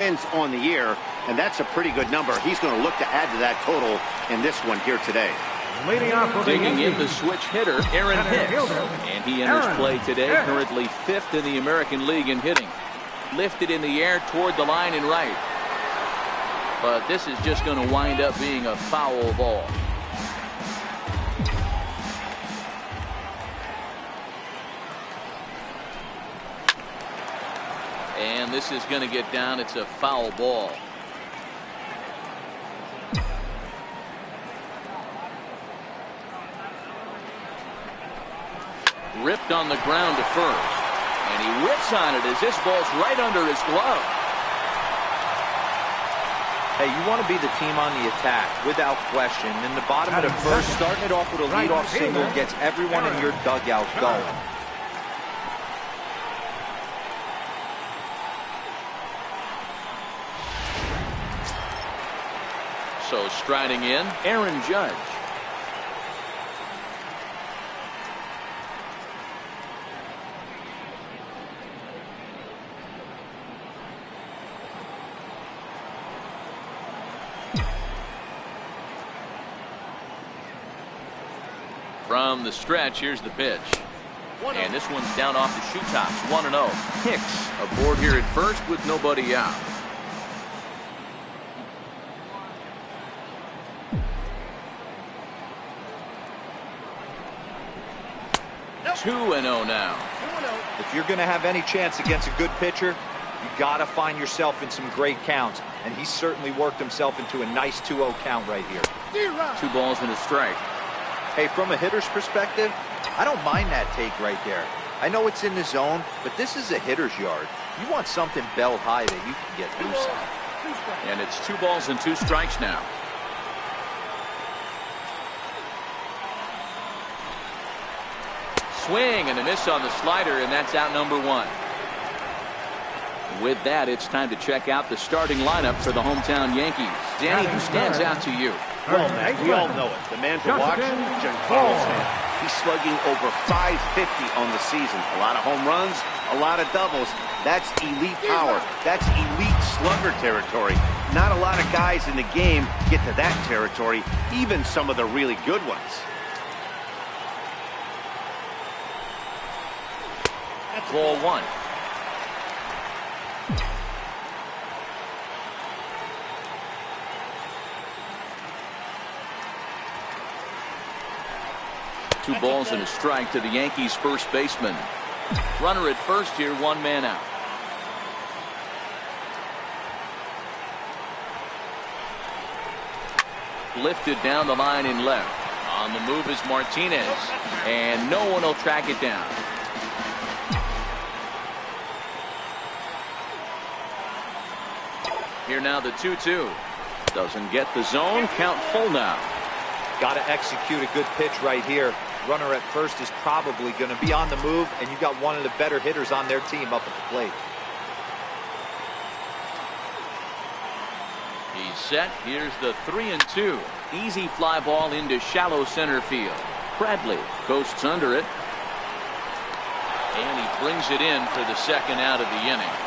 hits on the year, and that's a pretty good number. He's going to look to add to that total in this one here today. Digging in the switch hitter, Aaron Hicks. And he enters play today, currently 5th in the American League in hitting. Lifted in the air toward the line and right. But this is just going to wind up being a foul ball. And this is going to get down. It's a foul ball. Ripped on the ground to first. And he whips on it as this ball's right under his glove. Hey, you want to be the team on the attack, without question. In the bottom of the first, starting it off with a leadoff single gets everyone in your dugout going. So striding in, Aaron Judge. From the stretch, here's the pitch. And this one's down off the shoe tops, 1-0. Hicks aboard here at first with nobody out. 2-0 now. If you're going to have any chance against a good pitcher, you got to find yourself in some great counts. And he certainly worked himself into a nice 2-0 count right here. 2 balls and a strike. Hey, from a hitter's perspective, I don't mind that take right there. I know it's in the zone, but this is a hitter's yard. You want something bell high that you can get loose on. And it's 2 balls and 2 strikes now. Swing and a miss on the slider, and that's out number 1. With that, it's time to check out the starting lineup for the hometown Yankees. Danny, who stands out to you? Well, Matt, we all know it. The man to watch, Giancarlo Stanton. He's slugging over .550 on the season. A lot of home runs, a lot of doubles. That's elite power. That's elite slugger territory. Not a lot of guys in the game get to that territory, even some of the really good ones. Ball 1. Two balls and a strike to the Yankees first baseman. Runner at first here, 1 man out. Lifted down the line in left. On the move is Martinez. And no one will track it down. Here now the 2-2. Doesn't get the zone. Count full now. Got to execute a good pitch right here. Runner at first is probably going to be on the move, and you got one of the better hitters on their team up at the plate. He's set. Here's the 3-2. Easy fly ball into shallow center field. Bradley coasts under it. And he brings it in for the second out of the inning.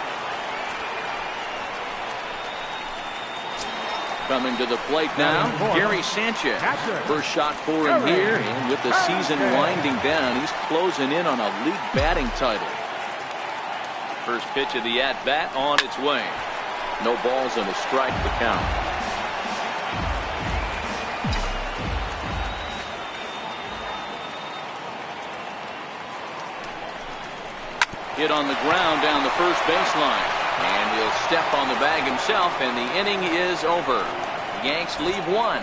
Coming to the plate now, Gary Sanchez. First shot for him here, and with the season winding down, he's closing in on a league batting title. First pitch of the at-bat on its way. No balls and a strike to count. Hit on the ground down the first baseline. And he'll step on the bag himself, and the inning is over. Yanks leave 1.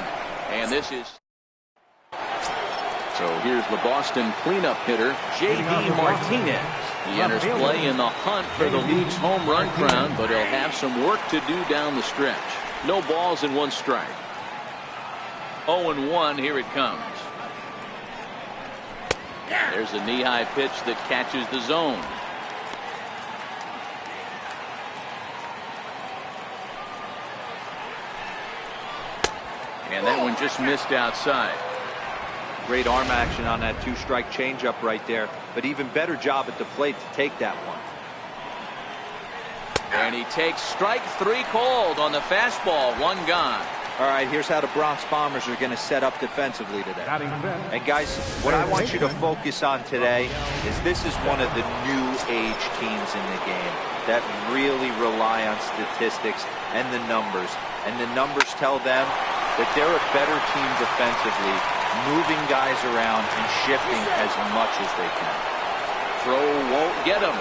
And this is... So here's the Boston cleanup hitter, J.D. Martinez. He enters play in the hunt for the league's home run crown, but he'll have some work to do down the stretch. No balls and 1 strike. 0-1, here it comes. There's a knee-high pitch that catches the zone. And that one just missed outside. Great arm action on that 2-strike changeup right there, but even better job at the plate to take that one. And he takes strike 3 called on the fastball. 1 gone. All right, here's how the Bronx Bombers are going to set up defensively today. And guys, what I want you to focus on today is this is one of the new age teams in the game that really rely on statistics and the numbers. And the numbers tell them that they're a better team defensively, moving guys around and shifting as much as they can. Throw won't get him.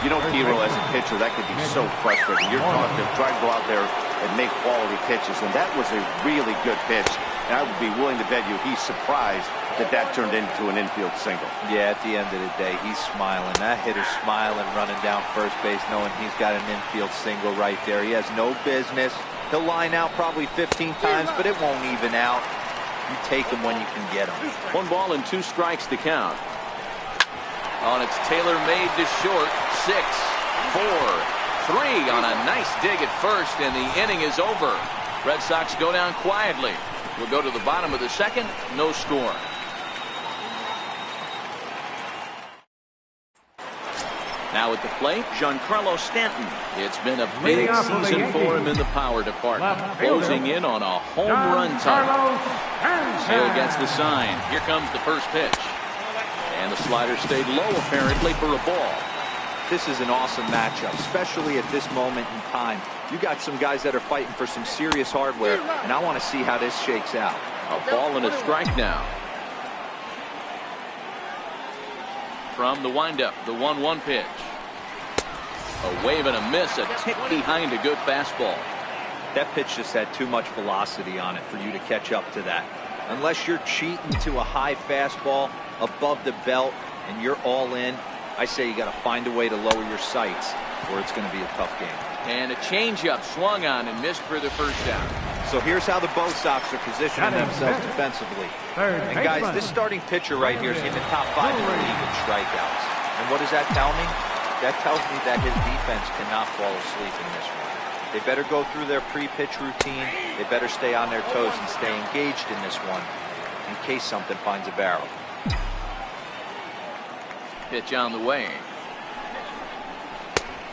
You know, Hero, as a pitcher, that could be so frustrating. You're trying to go out there and make quality pitches, and that was a really good pitch. And I would be willing to bet you he's surprised that that turned into an infield single. Yeah, at the end of the day, he's smiling. That hitter's smiling, running down first base, knowing he's got an infield single right there. He has no business. He'll line out probably 15 times, but it won't even out. You take him when you can get him. 1 ball and 2 strikes to count. On it's Taylor made to short. 6, 4, 3 on a nice dig at first, and the inning is over. Red Sox go down quietly. We'll go to the bottom of the 2nd. No score. Now at the plate, Giancarlo Stanton. It's been a big season for him in the power department, closing in on a home run title. Sale gets the sign. Here comes the first pitch. And the slider stayed low, apparently, for a ball. This is an awesome matchup, especially at this moment in time. You got some guys that are fighting for some serious hardware, and I want to see how this shakes out. A ball and a strike now. From the windup, the 1-1 pitch. A wave and a miss, a tick behind a good fastball. That pitch just had too much velocity on it for you to catch up to that. Unless you're cheating to a high fastball above the belt and you're all in, I say you got to find a way to lower your sights or it's going to be a tough game. And a changeup swung on and missed for the first down. So here's how the Bo Sox are positioning themselves defensively. And guys, this starting pitcher right here is in the top 5 in the league in strikeouts. And what does that tell me? That tells me that his defense cannot fall asleep in this one. They better go through their pre-pitch routine. They better stay on their toes and stay engaged in this one in case something finds a barrel. Pitch on the way.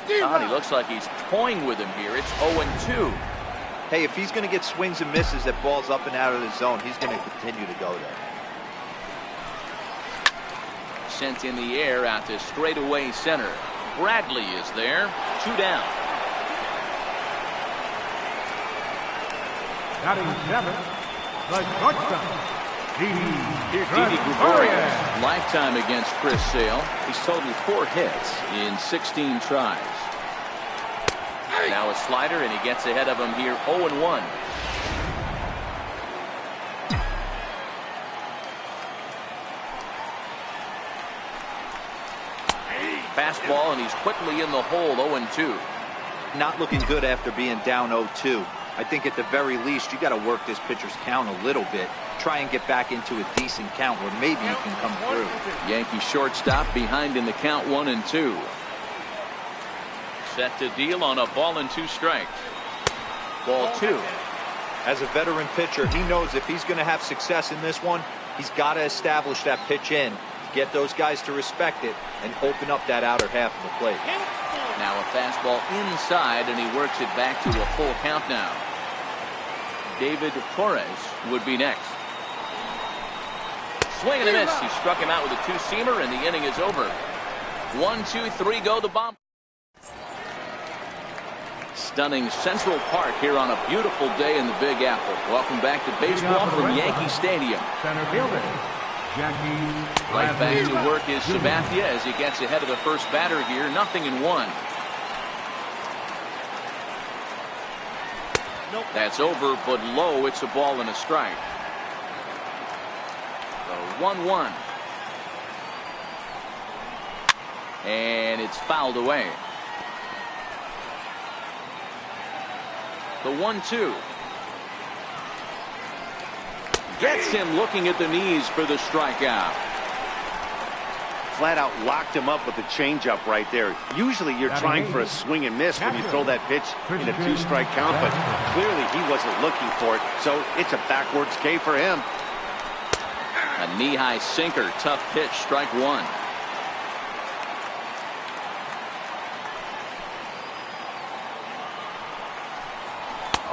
He looks like he's toying with him here. It's 0-2. Hey, if he's going to get swings and misses that balls up and out of the zone, he's going to continue to go there. Sent in the air out to straightaway center. Bradley is there. 2 down. Batting 7, the shortstop, Here's Didi Gregorius. Lifetime against Chris Sale. He's totaled 4 hits in 16 tries. Now a slider, and he gets ahead of him here. 0-1. Fastball, and he's quickly in the hole. 0-2. Not looking good after being down 0-2. I think at the very least you got to work this pitcher's count a little bit. Try and get back into a decent count where maybe you can come through. Yankee shortstop behind in the count. 1-2. Set to deal on a ball and 2 strikes. Ball 2. As a veteran pitcher, he knows if he's going to have success in this one, he's got to establish that pitch in, get those guys to respect it, and open up that outer half of the plate. Now a fastball inside, and he works it back to a full count now. David Torres would be next. Swing and a miss. He struck him out with a 2-seamer, and the inning is over. 1, 2, 3 go the bomb. Stunning Central Park here on a beautiful day in the Big Apple. Welcome back to baseball from Yankee Stadium. center fielder, Jackie. Right back to work is Sabathia as he gets ahead of the first batter here. 0-1. That's over, but low. It's a ball and a strike. The 1-1. And it's fouled away. The 1-2. Gets him looking at the knees for the strikeout. Flat out locked him up with the changeup right there. Usually you're trying for a swing and miss when you throw that pitch in a 2-strike count, but clearly he wasn't looking for it, so it's a backwards K for him. A knee-high sinker, tough pitch, strike 1.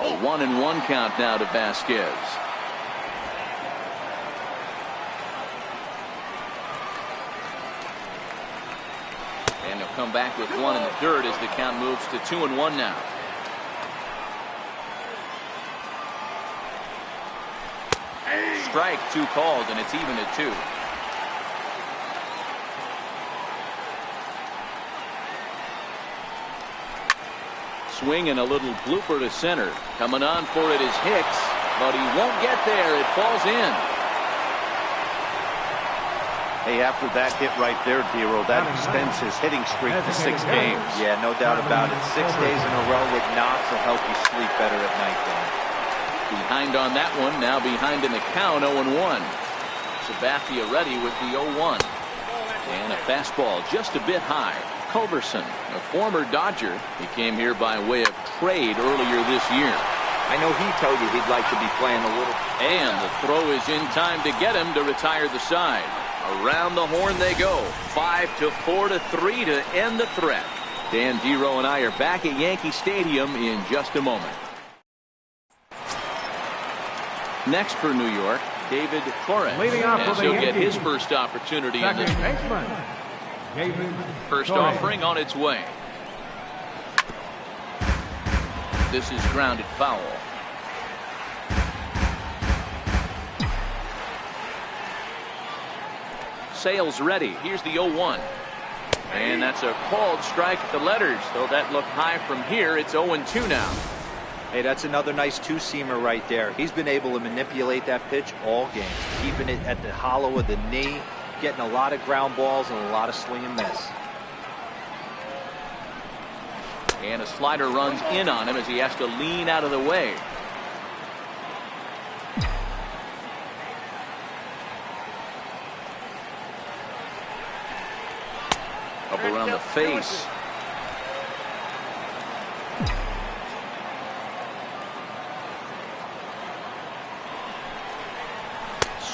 A 1-1 count now to Vasquez. And he'll come back with one in the dirt as the count moves to 2-1 now. Strike, 2 called, and it's even at 2. Swing and a little blooper to center. Coming on for it is Hicks, but he won't get there. It falls in. Hey, after that hit right there, Dero, that extends his hitting streak to 6 games. Yeah, no doubt about it. 6 days in a row with knocks will help you sleep better at night, Dan. Behind on that one, now behind in the count, 0-1. Sabathia ready with the 0-1. And a fastball just a bit high. Culberson, a former Dodger, he came here by way of trade earlier this year. I know he told you he'd like to be playing a little. And the throw is in time to get him to retire the side. Around the horn they go. 5-4-3 to end the threat. Dan Dero and I are back at Yankee Stadium in just a moment. Next for New York, David Torres, as he'll get his first opportunity in this one. First offering on its way. This is grounded foul. Sales ready. Here's the 0-1. And that's a called strike at the letters. Though that looked high from here, it's 0-2 now. Hey, that's another nice two-seamer right there. He's been able to manipulate that pitch all game, keeping it at the hollow of the knee, getting a lot of ground balls and a lot of swing and miss. And a slider runs in on him as he has to lean out of the way. Up around the face.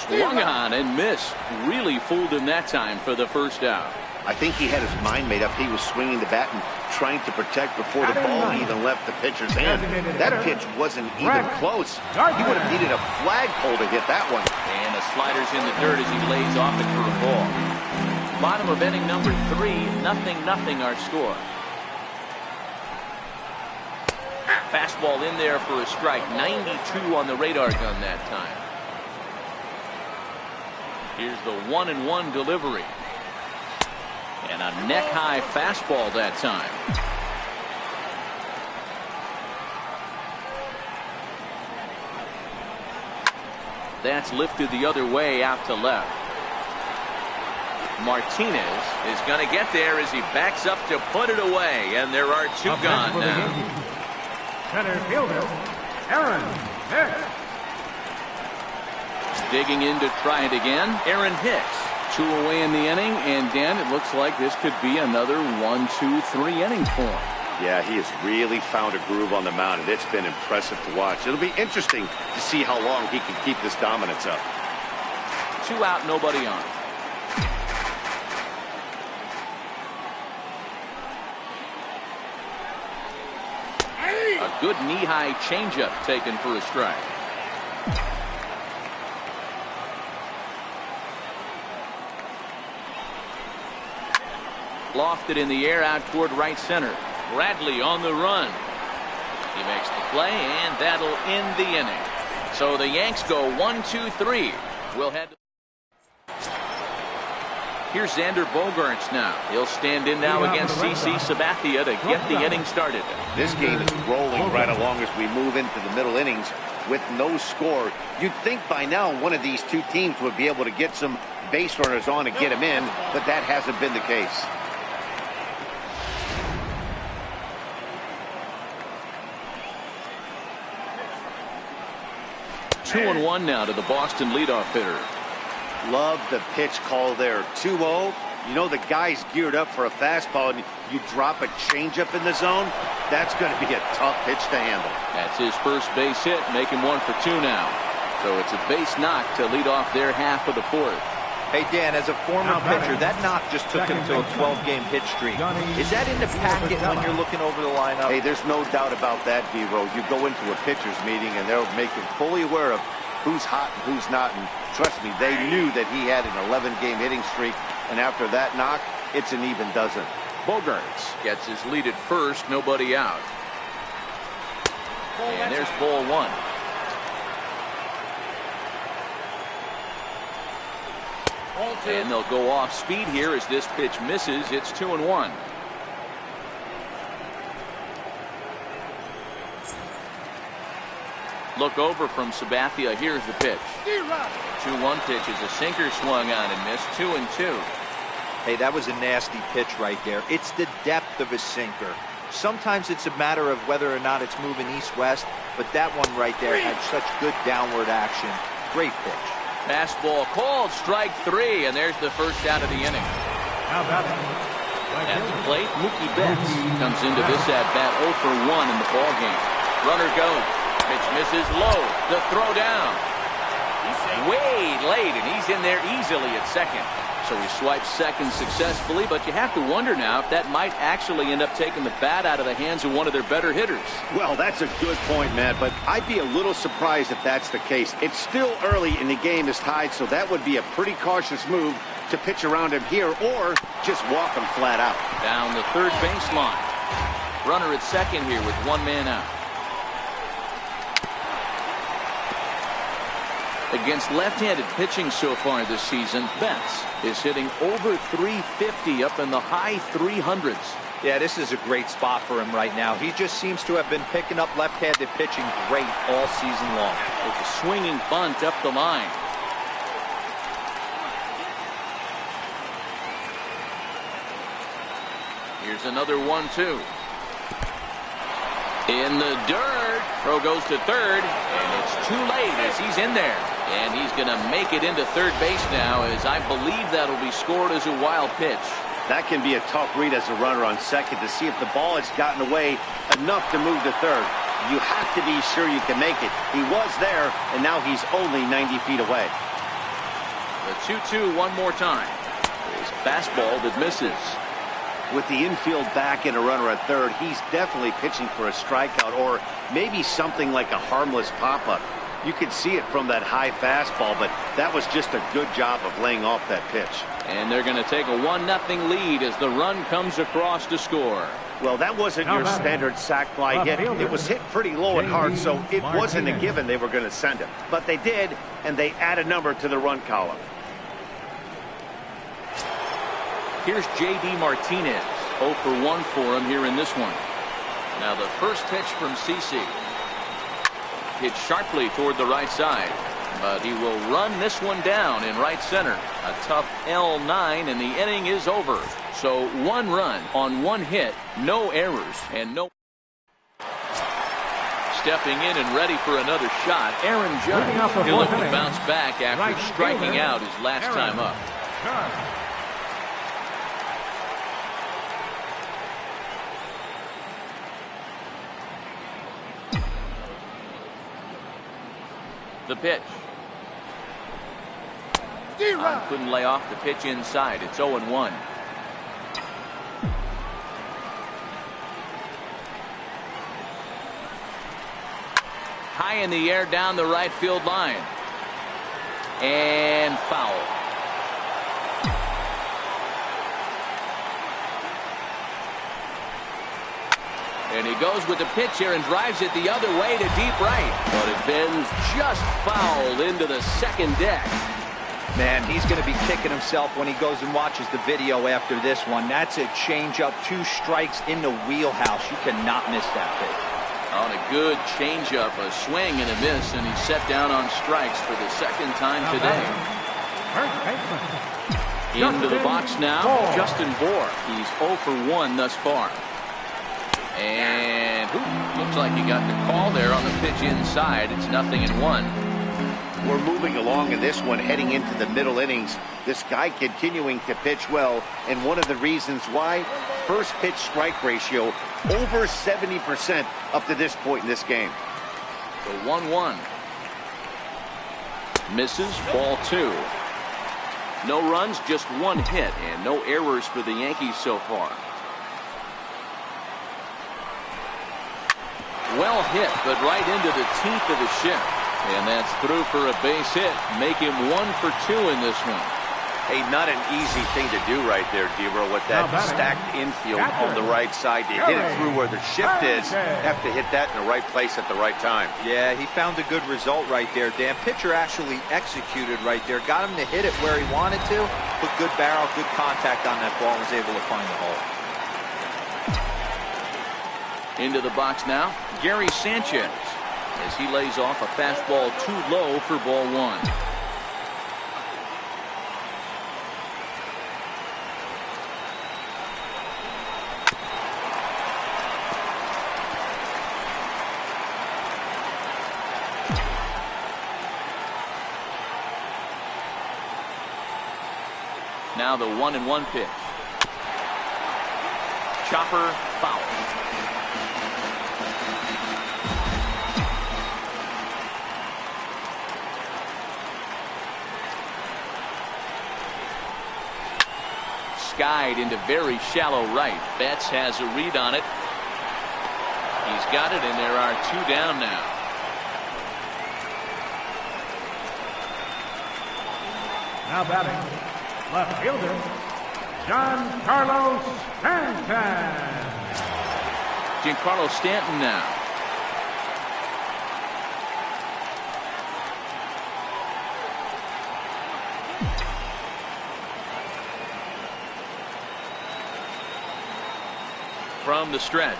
Swung on and missed. Really fooled him that time for the first out. I think he had his mind made up. He was swinging the bat and trying to protect before the ball even left the pitcher's hand. That pitch wasn't even close. He would have needed a flagpole to hit that one. And the slider's in the dirt as he lays off it for a ball. Bottom of inning number 3, 0-0 our score. Fastball in there for a strike. 92 on the radar gun that time. Here's the 1-1 delivery. And a neck-high fastball that time. That's lifted the other way out to left. Martinez is going to get there as he backs up to put it away. And there are 2 gone now. Center fielder, Aaron Hicks. Digging in to try it again, Aaron Hicks. 2 away in the inning, and Dan, it looks like this could be another 1-2-3 inning for him. Yeah, he has really found a groove on the mound, and it's been impressive to watch. It'll be interesting to see how long he can keep this dominance up. 2 out, nobody on. A good knee-high changeup taken for a strike. Lofted in the air out toward right center. Bradley on the run. He makes the play, and that'll end the inning. So the Yanks go 1-2-3. We'll head. Here's Xander Bogaerts now. He'll stand in now against CC Sabathia to get the inning started. This game is rolling right along as we move into the middle innings with no score. You'd think by now one of these 2 teams would be able to get some base runners on and get them in, but that hasn't been the case. Two and 1 now to the Boston leadoff hitter. Love the pitch call there. 2-0. You know the guy's geared up for a fastball, and you drop a changeup in the zone. That's going to be a tough pitch to handle. That's his first base hit, making 1 for 2 now. So it's a base knock to lead off their half of the 4th. Hey, Dan, as a former pitcher, that knock just took him to a 12-game pitch streak. Is that in the packet when you're looking over the lineup? Hey, there's no doubt about that, D-Row. You go into a pitcher's meeting, and they'll make him fully aware of who's hot and who's not. And trust me, they knew that he had an 11-game hitting streak. And after that knock, it's an even dozen. Bogarts gets his lead at first, nobody out. And there's ball one. And they'll go off speed here as this pitch misses. It's 2-1. Look over from Sabathia. Here's the pitch. 2-1 pitch is a sinker swung on and missed. 2-2. Hey, that was a nasty pitch right there. It's the depth of a sinker. Sometimes it's a matter of whether or not it's moving east-west, but that one right there had such good downward action. Great pitch. Fastball called, strike three, and there's the first out of the inning. At the plate, Mookie Betts comes into this at-bat 0 for 1 in the ballgame. Runner goes. Pitch misses low. The throw down. Way late, and he's in there easily at second. So he swipes second successfully, but you have to wonder now if that might actually end up taking the bat out of the hands of one of their better hitters. Well, that's a good point, Matt, but I'd be a little surprised if that's the case. It's still early and the game is tied, so that would be a pretty cautious move to pitch around him here or just walk him flat out. Down the third baseline. Runner at second here with one man out. Against left-handed pitching so far this season, Betts is hitting over 350 up in the high 300s. Yeah, this is a great spot for him right now. He just seems to have been picking up left-handed pitching great all season long. With a swinging bunt up the line. Here's another 1-2. In the dirt. Throw goes to third, and it's too late as he's in there. And he's going to make it into third base now, as I believe that'll be scored as a wild pitch. That can be a tough read as a runner on second to see if the ball has gotten away enough to move to third. You have to be sure you can make it. He was there, and now he's only 90 feet away. The 2-2 one more time. His fastball that misses. With the infield back and a runner at third, he's definitely pitching for a strikeout or maybe something like a harmless pop-up. You could see it from that high fastball, but that was just a good job of laying off that pitch. And they're going to take a 1-0 lead as the run comes across to score. Well, that wasn't your standard sac fly hit. It was hit pretty low and hard, so it wasn't a given they were going to send him. But they did, and they add a number to the run column. Here's J.D. Martinez. 0 for 1 for him here in this one. Now the first pitch from CC. Hit sharply toward the right side, but he will run this one down in right center. A tough L9, and the inning is over. So 1 run on 1 hit, no errors, and no. Stepping in and ready for another shot, Aaron Judge. He'll look to bounce back after striking out his last time up. The pitch. Couldn't lay off the pitch inside. It's 0-1. High in the air down the right field line. And foul. And he goes with the pitch here and drives it the other way to deep right. But it bends just foul into the second deck. Man, he's going to be kicking himself when he goes and watches the video after this one. That's a changeup, 2 strikes in the wheelhouse. You cannot miss that pitch. On a good changeup, a swing and a miss, and he's set down on strikes for the second time today. Into the box now, Justin Bour. He's 0 for 1 thus far. And looks like he got the call there on the pitch inside. It's 0-1. We're moving along in this one, heading into the middle innings. This guy continuing to pitch well, and one of the reasons why, first pitch strike ratio over 70% up to this point in this game. The 1-1. Misses, ball 2. No runs, just one hit, and no errors for the Yankees so far. Well hit, but right into the teeth of the ship. And that's through for a base hit. Make him 1 for 2 in this one. Hey, not an easy thing to do right there, Debro, with that stacked infield on the right side. To hit it through where the shift is, have to hit that in the right place at the right time. Yeah, he found a good result right there, Dan. Pitcher actually executed right there. Got him to hit it where he wanted to. Put good barrel, good contact on that ball, and was able to find the hole. Into the box now, Gary Sanchez, as he lays off a fastball too low for ball 1. Now the 1-1 pitch. Chopper foul. Skied into very shallow right. Betts has a read on it. He's got it, and there are 2 down now. Now batting, left fielder, Giancarlo Stanton. Giancarlo Stanton now. From the stretch.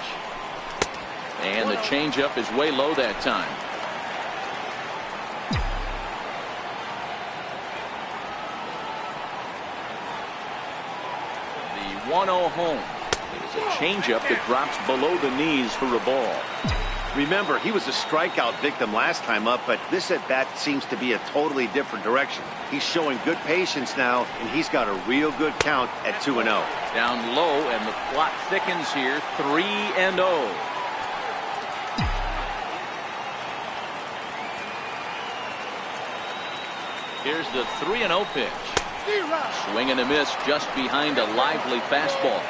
And the changeup is way low that time. The 1-0 home. It is a changeup that drops below the knees for a ball. Remember, he was a strikeout victim last time up, but this at-bat seems to be a totally different direction. He's showing good patience now, and he's got a real good count at 2-0. Down low, and the plot thickens here, 3-0. Here's the 3-0 pitch. Swing and a miss just behind a lively fastball.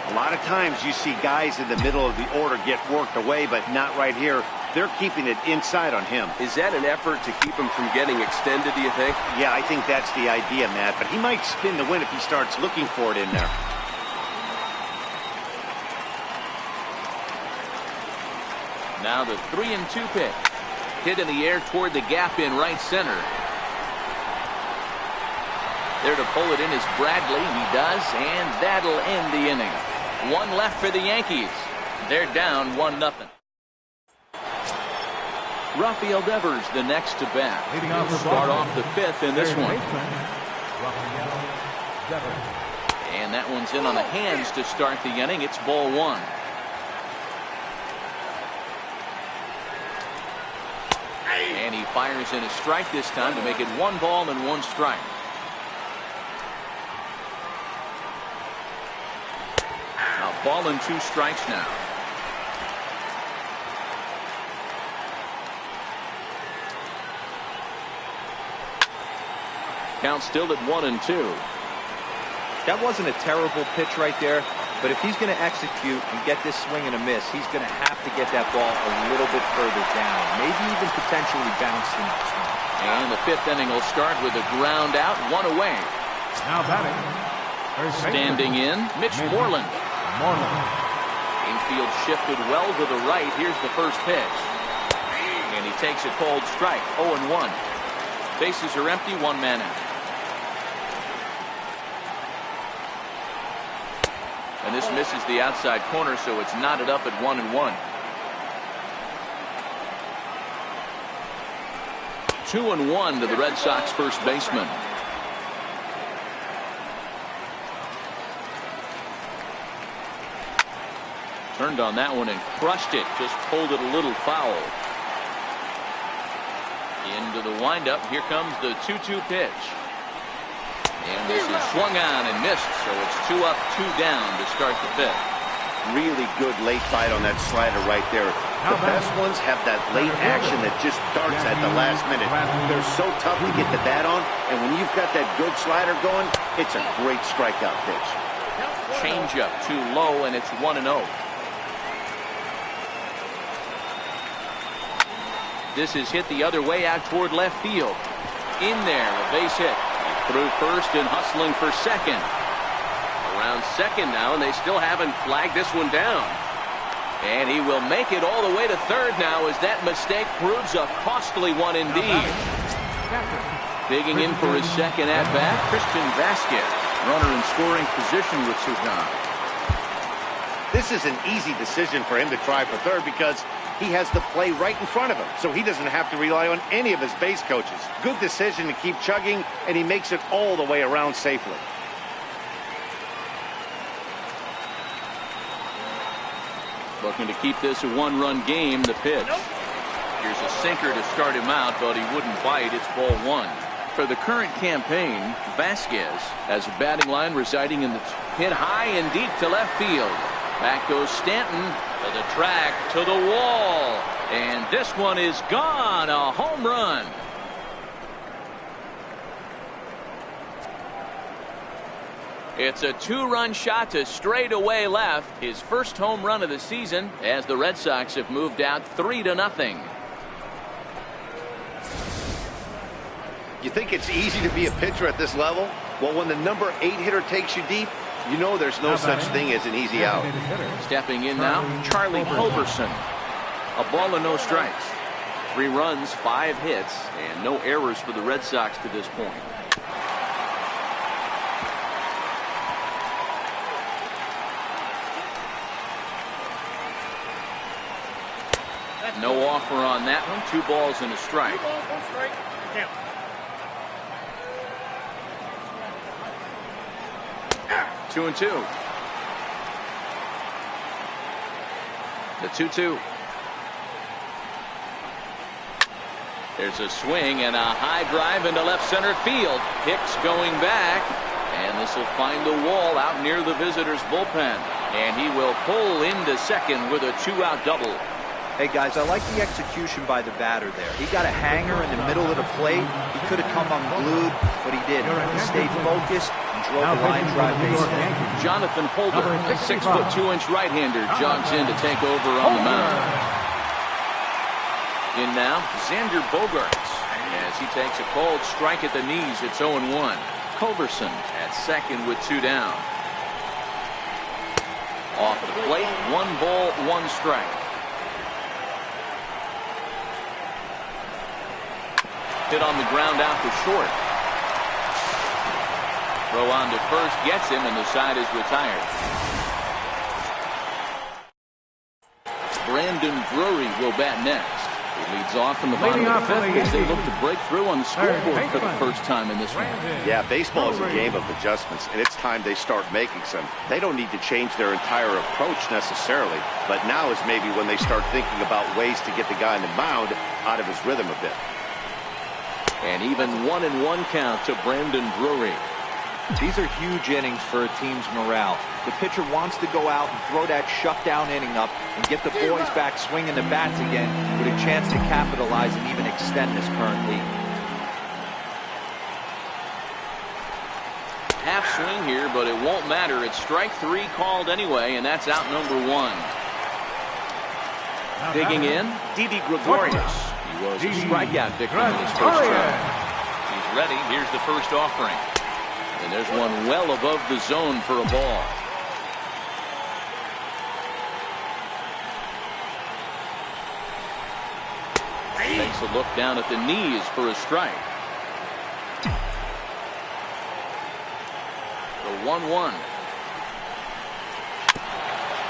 A lot of times you see guys in the middle of the order get worked away, but not right here. They're keeping it inside on him. Is that an effort to keep him from getting extended, do you think? Yeah, I think that's the idea, Matt, but he might spin the win if he starts looking for it in there. Now the 3-2 pitch. Hit in the air toward the gap in right center. There to pull it in is Bradley. He does, and that'll end the inning. 1 left for the Yankees. They're down 1-0. Rafael Devers the next to bat. He'll start off the 5th in this one. And that one's in on the hands to start the inning. It's ball 1. And he fires in a strike this time to make it 1 ball and 1 strike. Now ball and 2 strikes now. Count still at 1-2. That wasn't a terrible pitch right there, but if he's going to execute and get this swing and a miss, he's going to have to get that ball a little bit further down, maybe even potentially bounce the next one. And the 5th inning will start with a ground out, 1 away. Now batting, standing in, Mitch Moreland. Infield shifted well to the right. Here's the first pitch. And he takes a cold strike, 0-1. Bases are empty, 1 man out. And this misses the outside corner, so it's knotted up at 1-1. 2-1 to the Red Sox first baseman. Turned on that one and crushed it. Just pulled it a little foul. Into the windup. Here comes the 2-2 pitch. And this is swung on and missed, so it's 2 up, 2 down to start the 5th. Really good late bite on that slider right there. The best ones have that late action that just darts at the last minute. They're so tough to get the bat on, and when you've got that good slider going, it's a great strikeout pitch. Changeup too low, and it's 1-0. This is hit the other way out toward left field. In there, a base hit. Through first and hustling for second. Around second now, and they still haven't flagged this one down. And he will make it all the way to third now as that mistake proves a costly one indeed. Digging in for his second at-bat, Christian Vasquez. Runner in scoring position with Sugan. This is an easy decision for him to try for third because he has the play right in front of him, so he doesn't have to rely on any of his base coaches. Good decision to keep chugging, and he makes it all the way around safely. Looking to keep this a one-run game. The pitch. Here's a sinker to start him out, but he wouldn't bite. It's ball one. For the current campaign, Vasquez has a batting line residing in the hit high and deep to left field. Back goes Stanton to the track, to the wall, and this one is gone. A home run. It's a two-run shot to straightaway left. His first home run of the season as the Red Sox have moved out 3-0. You think it's easy to be a pitcher at this level? Well, when the number 8 hitter takes you deep, you know there's no such thing as an easy out. Stepping in now, Charlie Culberson. A ball and no strikes. 3 runs, 5 hits, and no errors for the Red Sox to this point. No offer on that one. 2 balls and a strike. 2 balls, 1 strike. Count. 2-2. The 2-2. There's a swing and a high drive into left center field. Hicks going back, and this will find the wall out near the visitors' bullpen. And he will pull into second with a 2-out double. Hey guys, I like the execution by the batter there. He got a hanger in the middle of the plate. He could have come unglued, but he didn't. He stayed focused and drove the line drive base hit. Jonathan Holder, a 6'2" right-hander, jogs in to take over on the mound. In now, Xander Bogaerts as he takes a cold strike at the knees. It's 0-1. Culberson at second with 2 down. Off the plate, 1 ball, 1 strike. Hit on the ground out to short. Throw on to first gets him, and the side is retired. Brandon Drury will bat next. He leads off in the bottom of the 5th as they look to break through on the scoreboard for the first time in this one. Yeah, baseball is a game of adjustments, and it's time they start making some. They don't need to change their entire approach necessarily, but now is maybe when they start thinking about ways to get the guy on the mound out of his rhythm a bit. And even 1-1 count to Brandon Drury. These are huge innings for a team's morale. The pitcher wants to go out and throw that shutdown inning up and get the boys back swinging the bats again with a chance to capitalize and even extend this current lead. Half swing here, but it won't matter. It's strike 3 called anyway, and that's out number 1. Digging in, Didi Gregorius. He was a strikeout victim in his first round. He's ready. Here's the first offering. And there's one well above the zone for a ball. Takes a look down at the knees for a strike. The 1-1.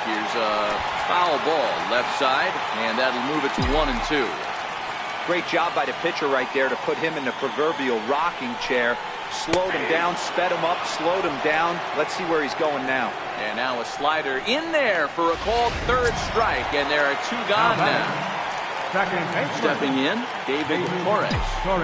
Here's a foul ball left side, and that'll move it to 1-2. Great job by the pitcher right there to put him in the proverbial rocking chair. Slowed him down, sped him up, slowed him down. Let's see where he's going now. And now a slider in there for a called 3rd strike, and there are 2 gone now. Stepping in, David Torres.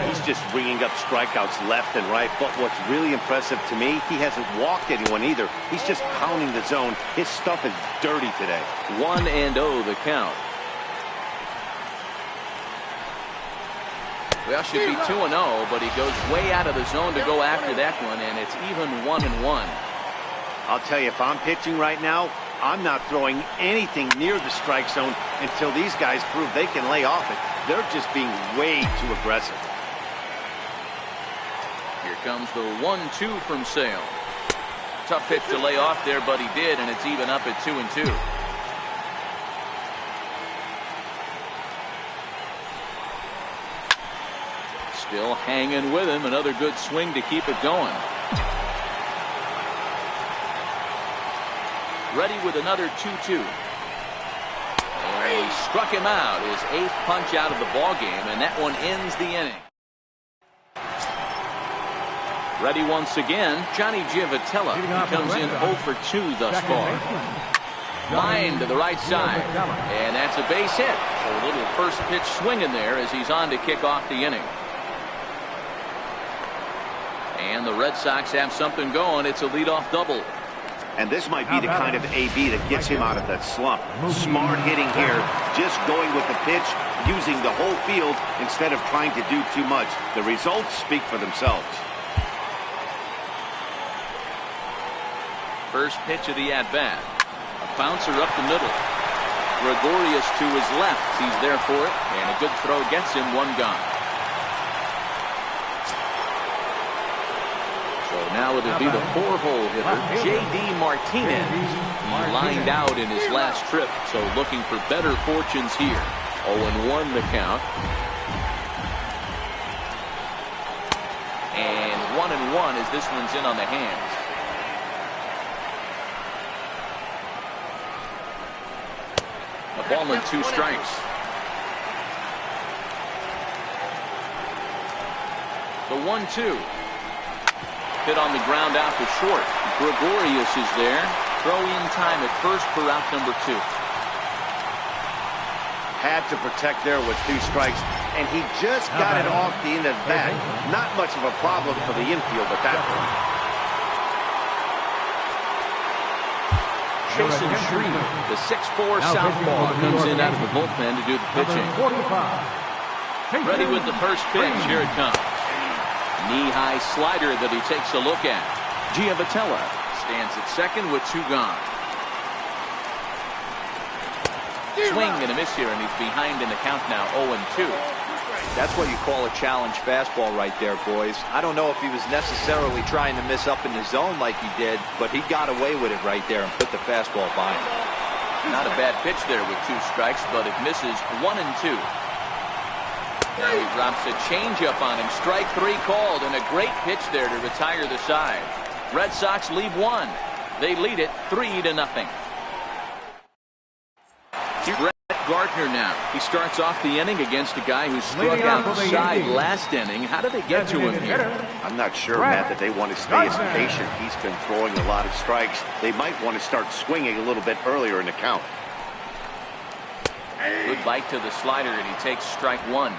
He's just ringing up strikeouts left and right, but what's really impressive to me, he hasn't walked anyone either. He's just pounding the zone. His stuff is dirty today. 1-0 the count. Well, should be 2-0, but he goes way out of the zone to go after that one, and it's even 1-1. I'll tell you, if I'm pitching right now, I'm not throwing anything near the strike zone until these guys prove they can lay off it. They're just being way too aggressive. Here comes the 1-2 from Sale. Tough pitch to lay off there, but he did, and it's even up at 2-2. Still hanging with him. Another good swing to keep it going. Ready with another 2-2. And he struck him out. His 8th punch out of the ball game, and that one ends the inning. Ready once again, Johnny Giavotella. He comes in 0 for 2 thus far. Line to the right side, and that's a base hit. So a little first pitch swing in there as he's on to kick off the inning. And the Red Sox have something going. It's a leadoff double. And this might be the kind of AB that gets him out of that slump. Smart hitting here, just going with the pitch, using the whole field instead of trying to do too much. The results speak for themselves. First pitch of the at-bat. A bouncer up the middle. Gregorius to his left. He's there for it, and a good throw gets him one gone. So now it'll be the 4-hole hitter, J.D. Martinez. He lined out in his last trip, so looking for better fortunes here. 0-1 the count. And 1-1 as this one's in on the hands. A ball and 2 strikes. The 1-2. Hit on the ground out to short. Gregorius is there. Throw in time at first for out number 2. Had to protect there with 2 strikes, and he just got it off the end of that. Not much of a problem for the infield at that point. Jason Shreve, the 6'4" southpaw, comes in out of the bullpen to do the pitching. Ready with the first pitch. Here it comes. Knee-high slider that he takes a look at. Giavotella stands at second with 2 gone. Swing and a miss here, and he's behind in the count now, 0-2. That's what you call a challenge fastball right there, boys. I don't know if he was necessarily trying to miss up in the zone like he did, but he got away with it right there and put the fastball by him. Not a bad pitch there with 2 strikes, but it misses 1-2. Now he drops a changeup on him. Strike 3 called, and a great pitch there to retire the side. Red Sox lead 1. They lead it 3-0. Brett Gardner now. He starts off the inning against a guy who struck outside last inning. How did they get to him here? I'm not sure, Matt, that they want to stay as patient. He's been throwing a lot of strikes. They might want to start swinging a little bit earlier in the count. Good bite to the slider, and he takes strike 1.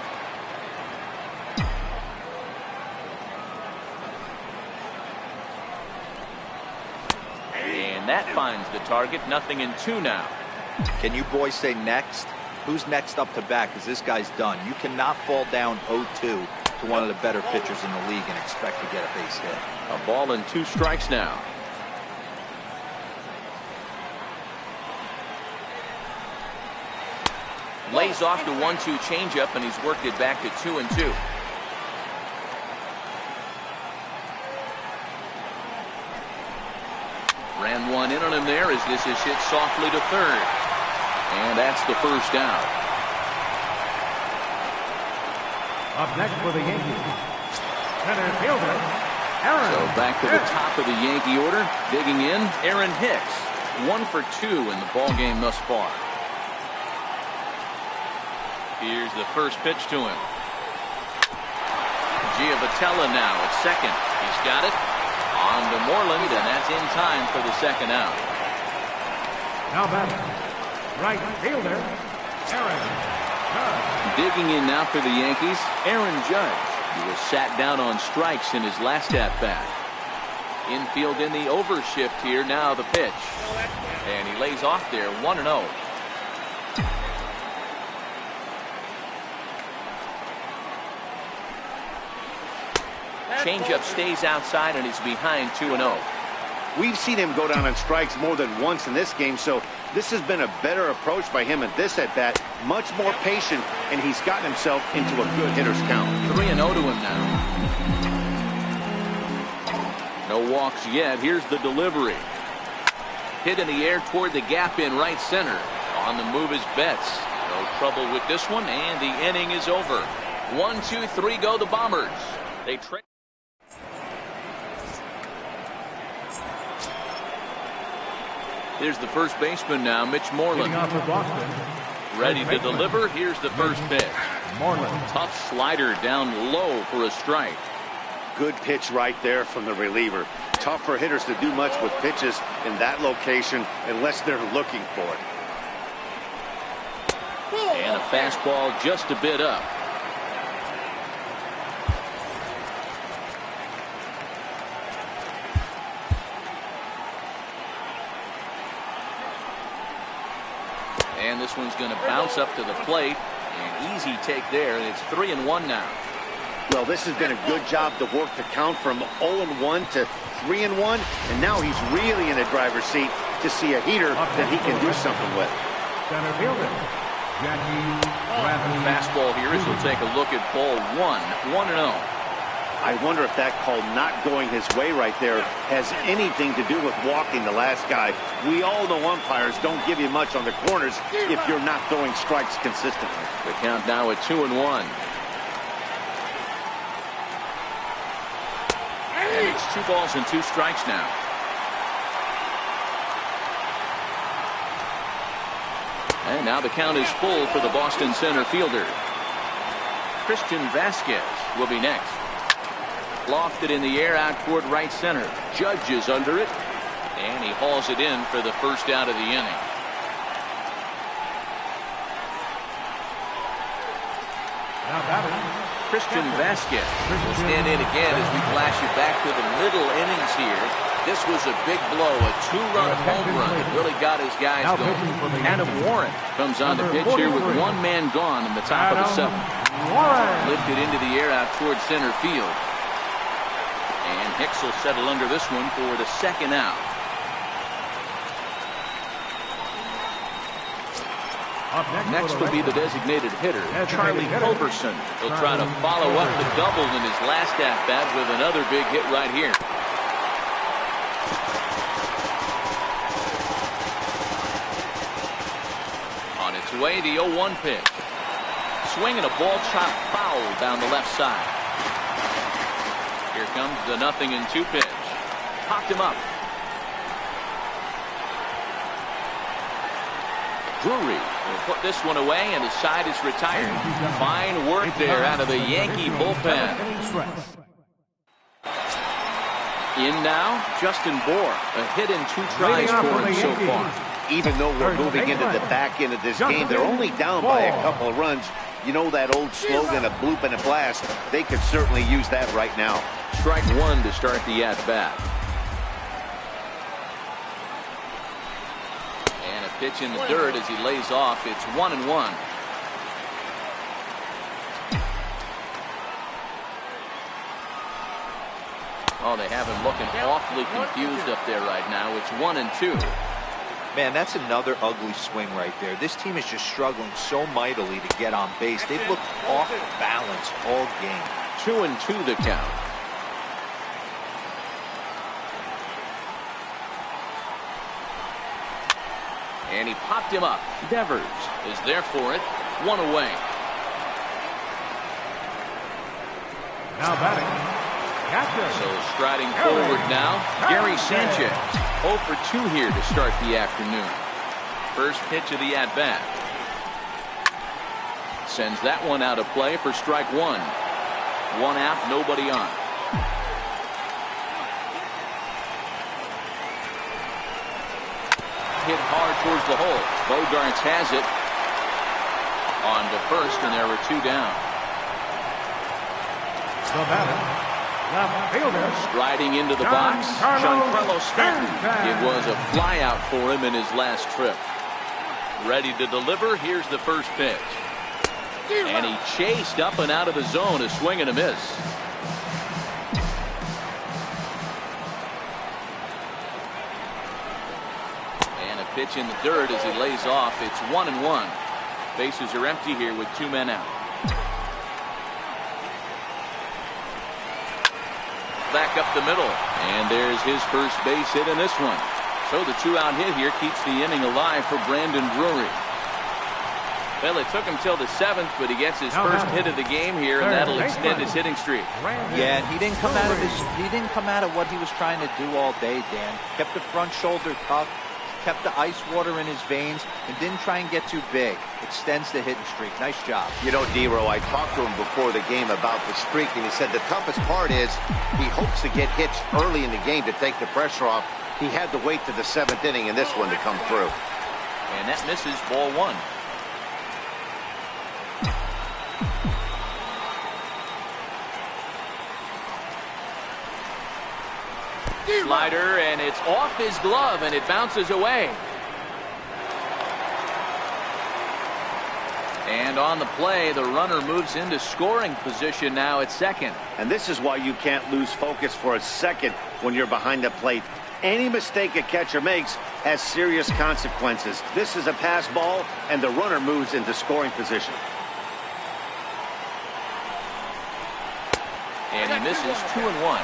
And that finds the target. 0-2 now. Can you boys say next? Who's next up to bat? Because this guy's done. You cannot fall down 0-2 to one of the better pitchers in the league and expect to get a base hit. A ball and 2 strikes now. Lays off the 1-2 changeup, and he's worked it back to 2-2. Ran one in on him there as this is hit softly to third. And that's the first out. Up next for the Yankees, center fielder, Aaron. So back to the top of the Yankee order. Digging in, Aaron Hicks. 1 for 2 in the ball game thus far. Here's the first pitch to him. Giavotella now at second. He's got it. On to Moreland, and that's in time for the second out. Now batting, right fielder, Aaron Judge. Digging in now for the Yankees, Aaron Judge. He was sat down on strikes in his last at-bat. Infield in the overshift here, now the pitch. And he lays off there, 1-0. Changeup stays outside, and he's behind 2-0. We've seen him go down on strikes more than once in this game, so this has been a better approach by him at this at-bat. Much more patient, and he's gotten himself into a good hitter's count. 3-0 to him now. No walks yet. Here's the delivery. Hit in the air toward the gap in right center. On the move is Betts. No trouble with this one, and the inning is over. 1, 2, 3 go the Bombers. They trade. Here's the first baseman now, Mitch Moreland. Ready to deliver. Here's the first pitch. Tough slider down low for a strike. Good pitch right there from the reliever. Tough for hitters to do much with pitches in that location unless they're looking for it. And a fastball just a bit up. And this one's going to bounce up to the plate. An easy take there, and it's 3-1 now. Well, this has been a good job to work the count from 0-1 to 3-1, and now he's really in a driver's seat to see a heater that he can do something with. Center fielder, Fastball here as we'll take a look at ball 1-0. I wonder if that call not going his way right there has anything to do with walking the last guy. We all know umpires don't give you much on the corners if you're not throwing strikes consistently. The count now at 2-1. And it's 2 balls and 2 strikes now. And now the count is full for the Boston center fielder. Christian Vasquez will be next. Lofted in the air out toward right center. Judge is under it, and he hauls it in for the first out of the inning. now batting, Christian Vasquez will stand in again as we flash you back to the middle innings here. This was a big blow, a 2-run home run. It really got his guys going. Adam Warren comes on the pitch here with 1 man gone in the top of the 7th. Lifted into the air out towards center field. And Hicks will settle under this one for the second out. Next will be the designated hitter, Charlie Culberson. He'll try to follow up the double in his last at-bat with another big hit right here. On its way, the 0-1 pitch. Swinging a ball chopped foul down the left side. Here comes the 0-2 pitch. Popped him up. Drury will put this one away, and his side is retired. Fine work there out of the Yankee bullpen. In now, Justin Bour. A hit and 2 tries for him so far. Even though we're moving into the back end of this game, they're only down by a couple of runs. You know that old slogan, a bloop and a blast. They could certainly use that right now. Strike 1 to start the at-bat. And a pitch in the dirt as he lays off. It's 1-1. Oh, they have him looking awfully confused up there right now. It's 1-2. Man, that's another ugly swing right there. This team is just struggling so mightily to get on base. They've looked off balance all game. 2-2 the count. And he popped him up. Devers is there for it. 1 away. now batting, catcher. So striding forward now, Gary Sanchez. 0 for 2 here to start the afternoon. First pitch of the at-bat. Sends that one out of play for strike 1. 1 out, nobody on. Hit hard towards the hole. Bogarts has it. On to first, and there were 2 down. The batter, left fielder, Striding into the box, Giancarlo Stanton. It was a flyout for him in his last trip. Ready to deliver. Here's the first pitch. And he chased up and out of the zone, a swing and a miss. Pitch in the dirt as he lays off. It's 1-1. Bases are empty here with 2 men out. Back up the middle, and there's his first base hit in this one. So the 2-out hit here keeps the inning alive for Brandon Drury. Well, it took him till the 7th, but he gets his first hit of the game here, and that'll extend his hitting streak. Yeah, and he didn't come out of what he was trying to do all day, Dan. Kept the front shoulder tucked, kept the ice water in his veins, and didn't try and get too big. Extends the hitting streak. Nice job. You know, D-Row, I talked to him before the game about the streak, and he said the toughest part is he hopes to get hits early in the game to take the pressure off. He had to wait to the 7th inning in this one to come through. And that misses, ball 1. Slider, and it's off his glove, and it bounces away. And on the play, the runner moves into scoring position now at second. And this is why you can't lose focus for a second when you're behind the plate. Any mistake a catcher makes has serious consequences. This is a pass ball, and the runner moves into scoring position. And he misses 2-1.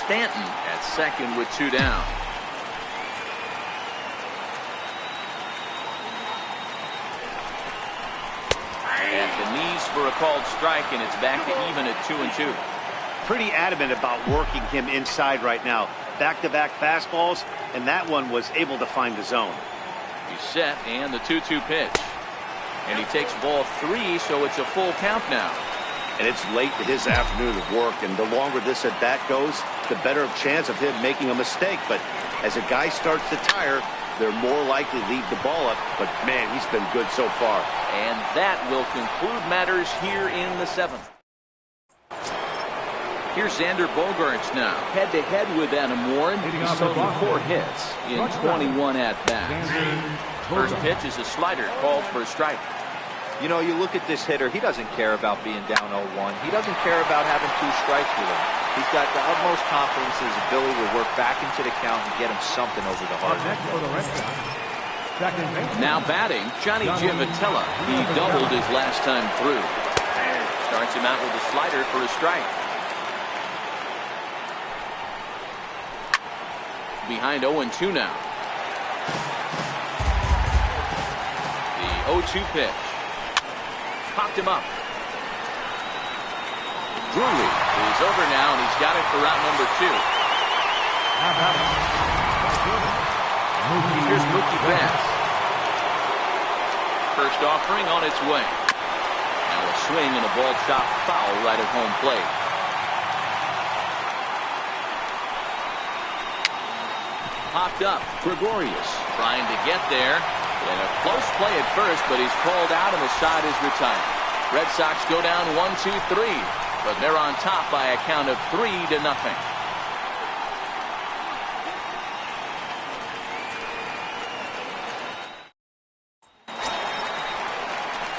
Stanton at second with 2 down. At the knees for a called strike, and it's back to even at 2-2. Pretty adamant about working him inside right now. Back-to-back fastballs, and that one was able to find the zone. He's set, and the 2-2 pitch. And he takes ball 3, so it's a full count now. And it's late in his afternoon of work, and the longer this at-bat goes, the better of chance of him making a mistake. But as a guy starts to tire, they're more likely to leave the ball up. But, man, he's been good so far. And that will conclude matters here in the 7th. Here's Xander Bogaerts now, head-to-head with Adam Warren. He's thrown 4 hits in 21 at-bats. First pitch is a slider called for a strike. You know, you look at this hitter, he doesn't care about being down 0-1. He doesn't care about having 2 strikes with him. He's got the utmost confidence in his ability to work back into the count and get him something over the hard line. Now batting, Johnny Giavotella. He doubled his last time through. Starts him out with a slider for a strike. Behind 0-2 now. The 0-2 pitch. Popped him up. Drury is over now, and he's got it for round number 2. Here's Mookie Betts. First offering on its way. Now a swing and a ball chopped foul right at home plate. Popped up. Gregorius trying to get there. And a close play at first, but he's called out and the side is retired. Red Sox go down 1-2-3, but they're on top by a count of 3-0.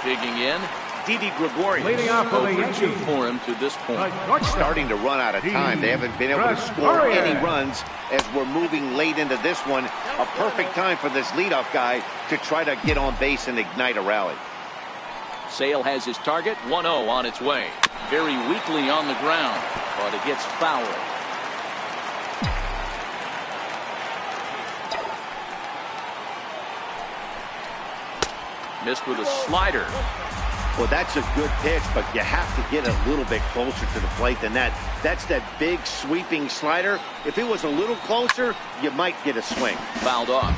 Digging in, Didi Gregorius. Leading off for the Yankees for him to this point. Starting to run out of time. They haven't been able to score any runs as we're moving late into this one. A perfect time for this leadoff guy to try to get on base and ignite a rally. Sale has his target, 1-0 on its way. Very weakly on the ground, but it gets fouled. Missed with a slider. Well, that's a good pitch, but you have to get a little bit closer to the plate than that. That's that big sweeping slider. If it was a little closer, you might get a swing. Fouled off.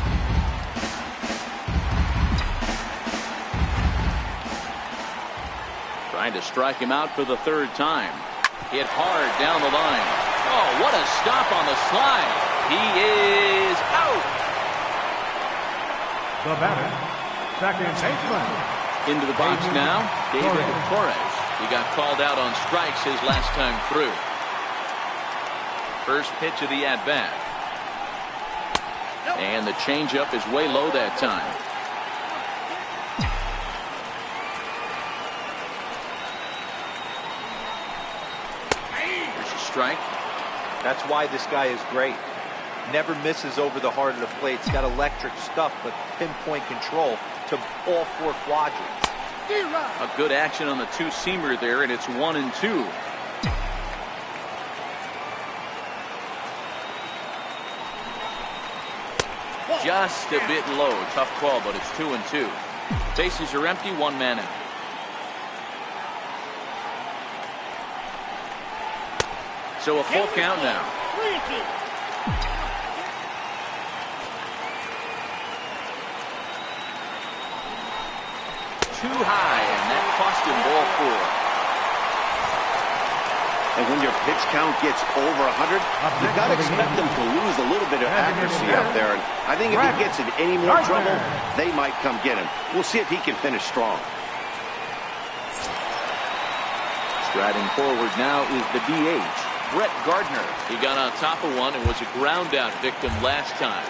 Trying to strike him out for the 3rd time. Hit hard down the line. Oh, what a stop on the slide. He is out. The batter, second baseman. Into the box now, David Torres. He got called out on strikes his last time through. First pitch of the at-bat. And the changeup is way low that time. Here's a strike. That's why this guy is great. Never misses over the heart of the plate. It's got electric stuff, but pinpoint control to all 4 quadrants. A good action on the two-seamer there, and it's 1-2. Just a bit low. Tough call, but it's 2-2. Bases are empty, 1 man out. So a full count now. Too high, and that cost him ball 4. And when your pitch count gets over 100, you've got to expect them to lose a little bit of accuracy out there. And I think if he gets in any more trouble, they might come get him. We'll see if he can finish strong. Striding forward now is the DH, Brett Gardner. He got on top of one and was a ground-out victim last time.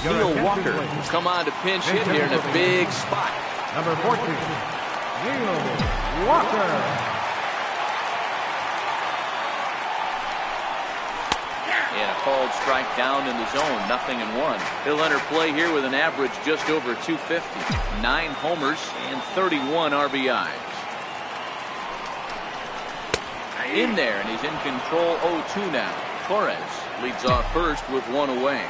Neil Walker come on to pinch hit here in a big spot. Number 14, Neil Walker. And a called strike down in the zone, 0-1. He'll enter play here with an average just over 250, 9 homers and 31 RBIs. In there, and he's in control 0-2 now. Torres leads off first with 1 away.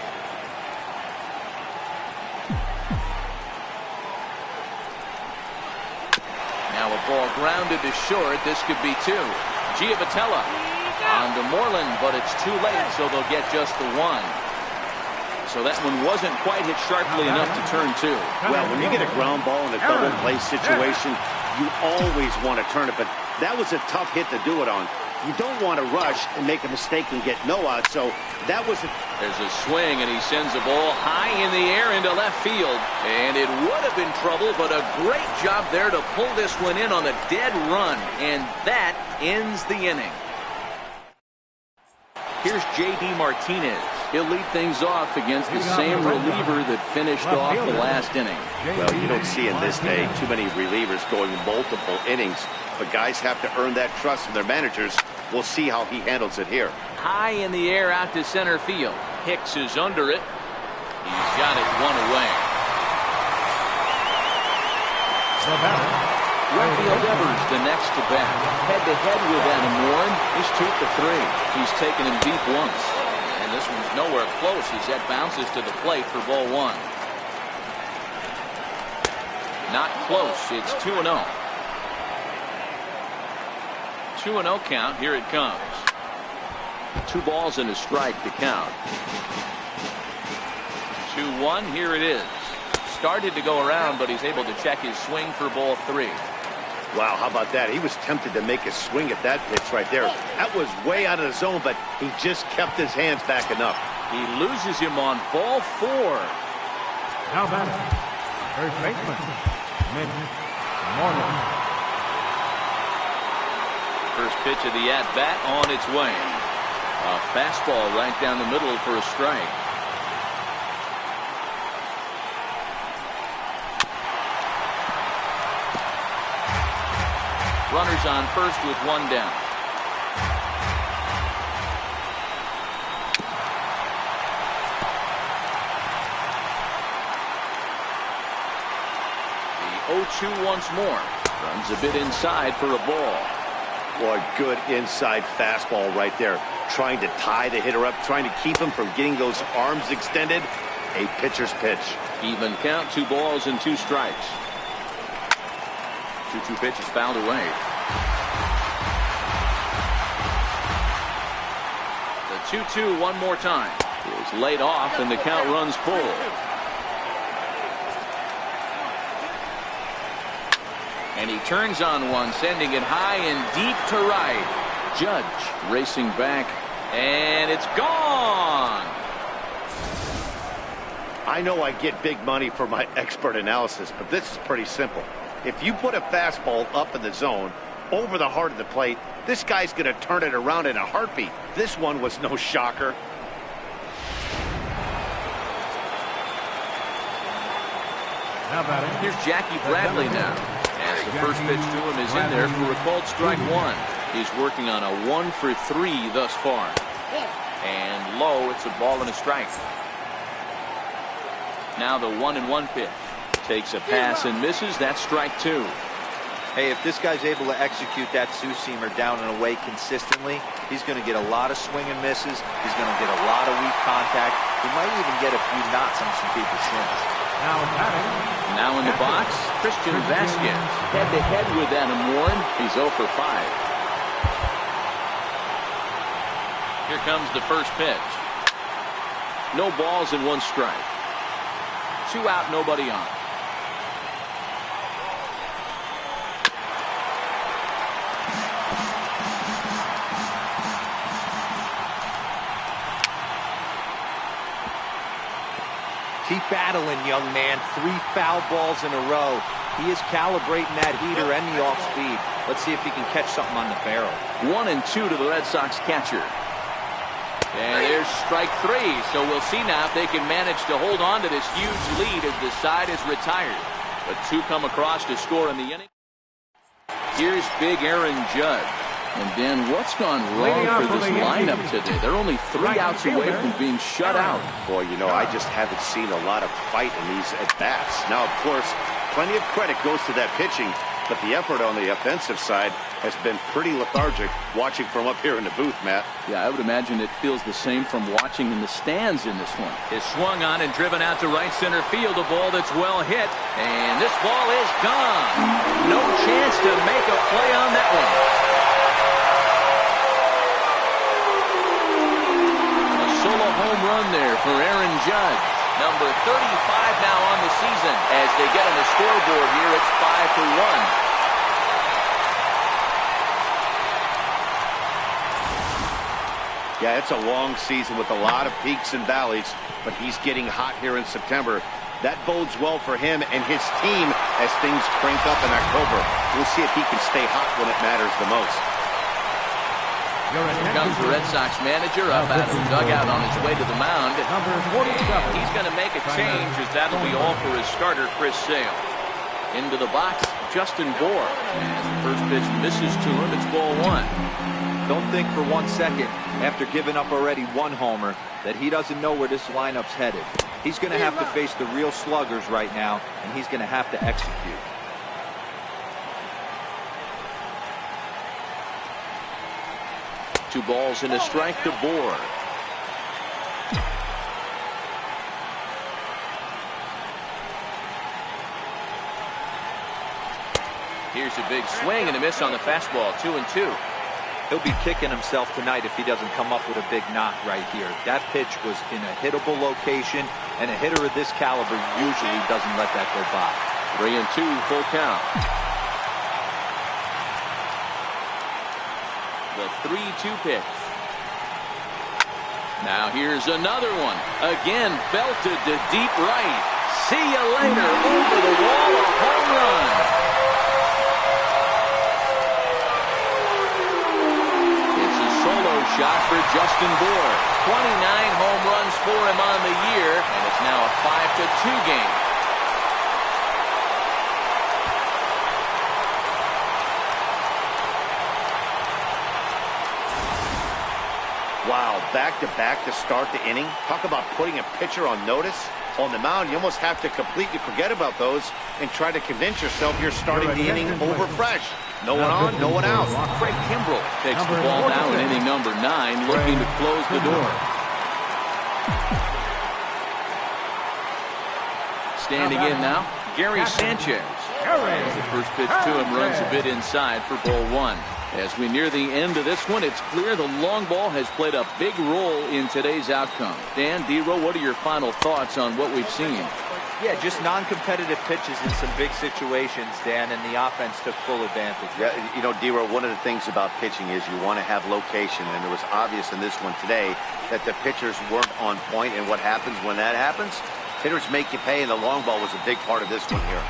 Now a ball grounded to short. This could be 2. Giavotella on to Moreland, but it's too late, so they'll get just the 1. So that one wasn't quite hit sharply enough to turn 2. Well, when you get a ground ball in a double play situation, you always want to turn it, but that was a tough hit to do it on. You don't want to rush and make a mistake and get no out, so that was a... There's a swing, and he sends a ball high in the air into left field. And it would have been trouble, but a great job there to pull this one in on a dead run. And that ends the inning. Here's J.D. Martinez. He'll lead things off against the same reliever that finished off the last inning. Well, you don't see in this day too many relievers going multiple innings, but guys have to earn that trust from their managers. We'll see how he handles it here. High in the air out to center field. Hicks is under it. He's got it 1 away. Rafael Devers the next to bat. Head-to-head with Adam Warren. He's 2 for 3. He's taken him deep once. And this one's nowhere close as that bounces to the plate for ball 1. Not close. It's 2-0. 2-0 count. Here it comes. 2 balls and a strike to count. 2-1. Here it is. Started to go around, but he's able to check his swing for ball 3. Wow, how about that? He was tempted to make a swing at that pitch right there. That was way out of the zone, but he just kept his hands back enough. He loses him on ball 4. Now batting, first baseman, Mitch Moreland. First pitch of the at-bat on its way. A fastball right down the middle for a strike. Runners on first with 1 down. The 0-2 once more. Runs a bit inside for a ball. Boy, good inside fastball right there. Trying to tie the hitter up, trying to keep him from getting those arms extended. A pitcher's pitch. Even count, 2 balls and 2 strikes. 2-2 pitch is fouled away. The 2-2 one more time. Is laid off and the count runs full. And he turns on one, sending it high and deep to right. Judge racing back, and it's gone. I know I get big money for my expert analysis, but this is pretty simple. If you put a fastball up in the zone, over the heart of the plate, this guy's going to turn it around in a heartbeat. This one was no shocker. Here's Jackie Bradley now. As the first pitch to him is in there for a called strike one. He's working on a 1 for 3 thus far. And low, it's a ball and a strike. Now the 1-1 pitch. Takes a pass and misses. That's strike 2. Hey, if this guy's able to execute that two-seamer down and away consistently, he's going to get a lot of swing and misses. He's going to get a lot of weak contact. He might even get a few knots on some people's shins. Now in the box, Christian Vasquez. Head-to-head with Adam Warren. He's 0 for 5. Here comes the first pitch. No balls and 1 strike. 2 out, nobody on. Keep battling, young man. 3 foul balls in a row. He is calibrating that heater and the off speed. Let's see if he can catch something on the barrel. 1 and 2 to the Red Sox catcher. And there's strike 3. So we'll see now if they can manage to hold on to this huge lead as the side is retired. But 2 come across to score in the inning. Here's big Aaron Judge. And Dan, what's gone wrong for this lineup today? They're only 3 outs away from being shut out. Boy, you know, I just haven't seen a lot of fight in these at-bats. Now, of course, plenty of credit goes to that pitching, but the effort on the offensive side has been pretty lethargic watching from up here in the booth, Matt. Yeah, I would imagine it feels the same from watching in the stands in this one. Is swung on and driven out to right center field, a ball that's well hit, and this ball is gone. No chance to make a play on that one. Solo home run there for Aaron Judge. Number 35 now on the season. As they get on the scoreboard here, it's 5 for 1. Yeah, it's a long season with a lot of peaks and valleys, but he's getting hot here in September. That bodes well for him and his team as things crank up in October. We'll see if he can stay hot when it matters the most. Here comes the Red Sox manager up out of the dugout on his way to the mound. He's going to make a change as that'll be all for his starter, Chris Sale. Into the box, Justin Bour. And the first pitch misses to him. It's ball 1. Don't think for 1 second, after giving up already 1 homer, that he doesn't know where this lineup's headed. He's going to have to face the real sluggers right now, and he's going to have to execute. Two balls and a strike to Bour. Here's a big swing and a miss on the fastball. 2-2. He'll be kicking himself tonight if he doesn't come up with a big knock right here. That pitch was in a hittable location, and a hitter of this caliber usually doesn't let that go by. 3-2, full count. The 3-2 pitch. Now here's another one. Again, belted to deep right. See you later. Over the wall, a home run. It's a solo shot for Justin Bour. 29 home runs for him on the year, and it's now a 5-2 game. Wow, back-to-back to start the inning. Talk about putting a pitcher on notice. On the mound, you almost have to completely forget about those and try to convince yourself you're starting the inning over fresh. No one on, no one out. Craig Kimbrell takes the ball now in inning number 9, looking to close the door. Standing in now, Gary Sanchez. The first pitch to him runs a bit inside for ball 1. As we near the end of this one, it's clear the long ball has played a big role in today's outcome. Dan, D-Row, what are your final thoughts on what we've seen? Yeah, just non-competitive pitches in some big situations, Dan, and the offense took full advantage. Yeah, you know, D-Row, one of the things about pitching is you want to have location, and it was obvious in this one today that the pitchers weren't on point, and what happens when that happens? Hitters make you pay, and the long ball was a big part of this one here.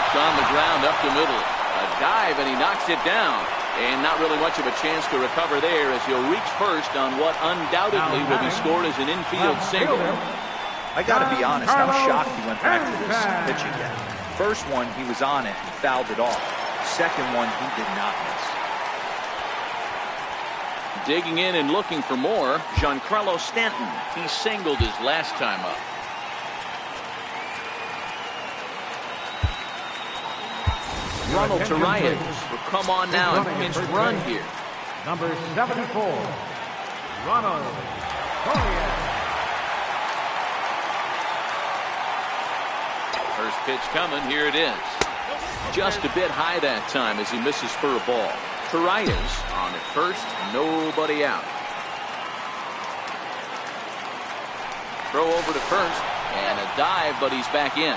On the ground up the middle. A dive, and he knocks it down. And not really much of a chance to recover there as he'll reach first on what undoubtedly will be scored as an infield single. I got to be honest, I'm shocked he went back to this pitch again. First one, he was on it and fouled it off. Second one, he did not miss. Digging in and looking for more, Giancarlo Stanton. He singled his last time up. Ronald Torreyes will come on now and pinch run here. Number 74, Ronald Torreyes. First pitch coming. Here it is. Just a bit high that time as he misses for a ball. Torreyes on at first. Nobody out. Throw over to first. And a dive, but he's back in.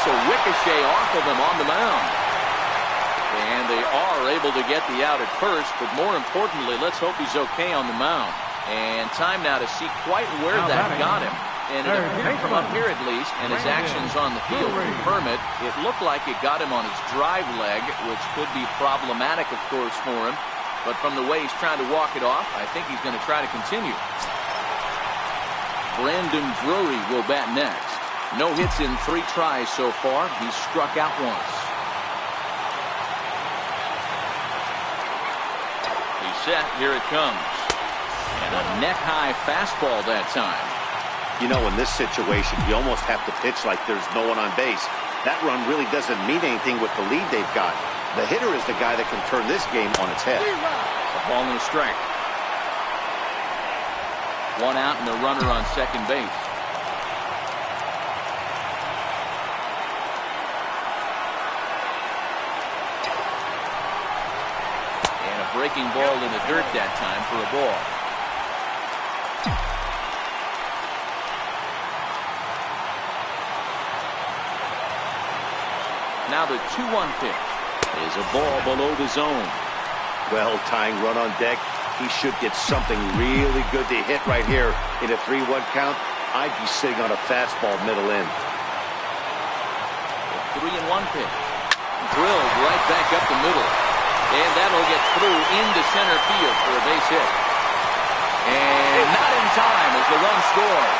A ricochet off of him on the mound. And they are able to get the out at first, but more importantly, let's hope he's okay on the mound. And time now to see quite where that got him. And it appeared from up here at least, and his actions on the field confirm it. It looked like it got him on his drive leg, which could be problematic, of course, for him. But from the way he's trying to walk it off, I think he's going to try to continue. Brandon Drury will bat next. No hits in 3 tries so far. He's struck out once. He's set. Here it comes. And a neck-high fastball that time. You know, in this situation, you almost have to pitch like there's no one on base. That run really doesn't mean anything with the lead they've got. The hitter is the guy that can turn this game on its head. A ball and a strike. 1 out and a runner on second base. Breaking ball in the dirt that time for a ball. Now the 2-1 pitch is a ball below the zone. Well, tying run on deck. He should get something really good to hit right here in a 3-1 count. I'd be sitting on a fastball middle in. The 3-1 pitch. Drilled right back up the middle. And that'll get through into center field for a base hit. And not in time as the run scores.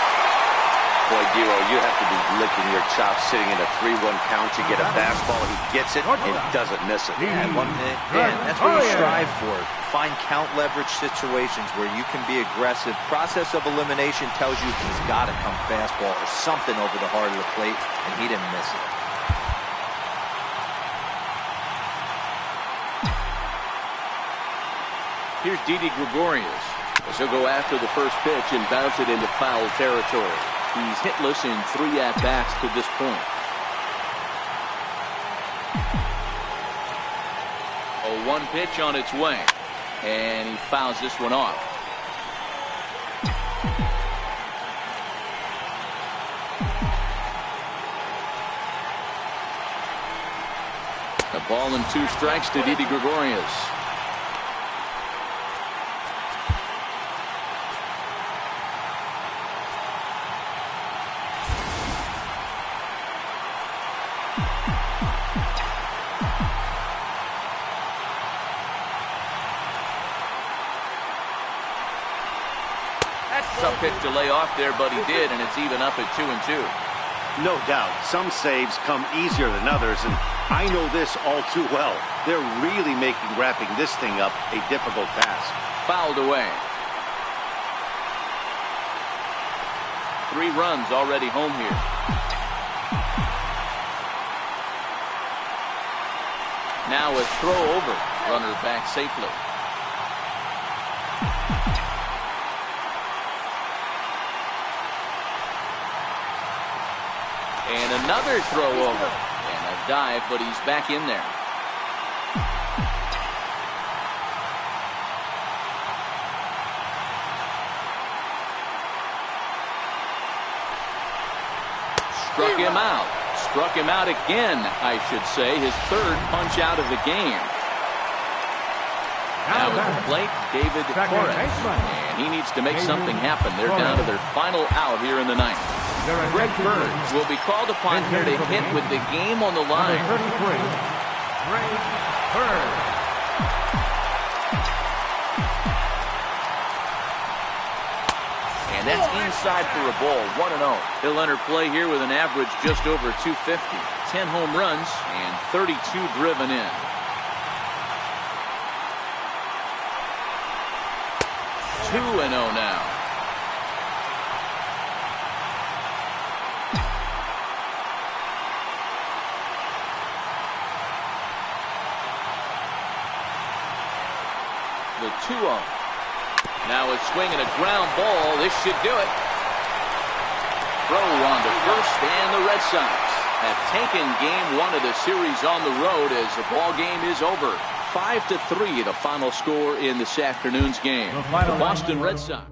Boy, Dero, you have to be licking your chops sitting in a 3-1 count to get a fastball. He gets it and doesn't miss it. And that's what you strive for. Find count leverage situations where you can be aggressive. Process of elimination tells you he's got to come fastball or something over the heart of the plate, and he didn't miss it. Here's Didi Gregorius as he'll go after the first pitch and bounce it into foul territory. He's hitless in 3 at-bats to this point. A 1 pitch on its way, and he fouls this one off. A ball and 2 strikes to Didi Gregorius. Tough pitch to lay off there, but he did, and it's even up at 2-2. No doubt. Some saves come easier than others, and I know this all too well. They're really making wrapping this thing up a difficult task. Fouled away. 3 runs already home here. Now a throw over. Runner back safely. And another throw over. And a dive, but he's back in there. Struck him out. Struck him out again, I should say. His 3rd punch out of the game. Now at the plate, David Torres. And he needs to make something happen. They're down to their final out here in the ninth. Greg Burns will be called upon here to hit with the game on the line. Number 33, Greg Burns. And that's inside for a ball, 1-0. He'll enter play here with an average just over 250. 10 home runs and 32 driven in. Two and 0 now. The 2-0. Now a swing and a ground ball. This should do it. Throw on to first, and the Red Sox have taken game one of the series on the road as the ball game is over. 5-3 the final score in this afternoon's game. The Boston Red Sox.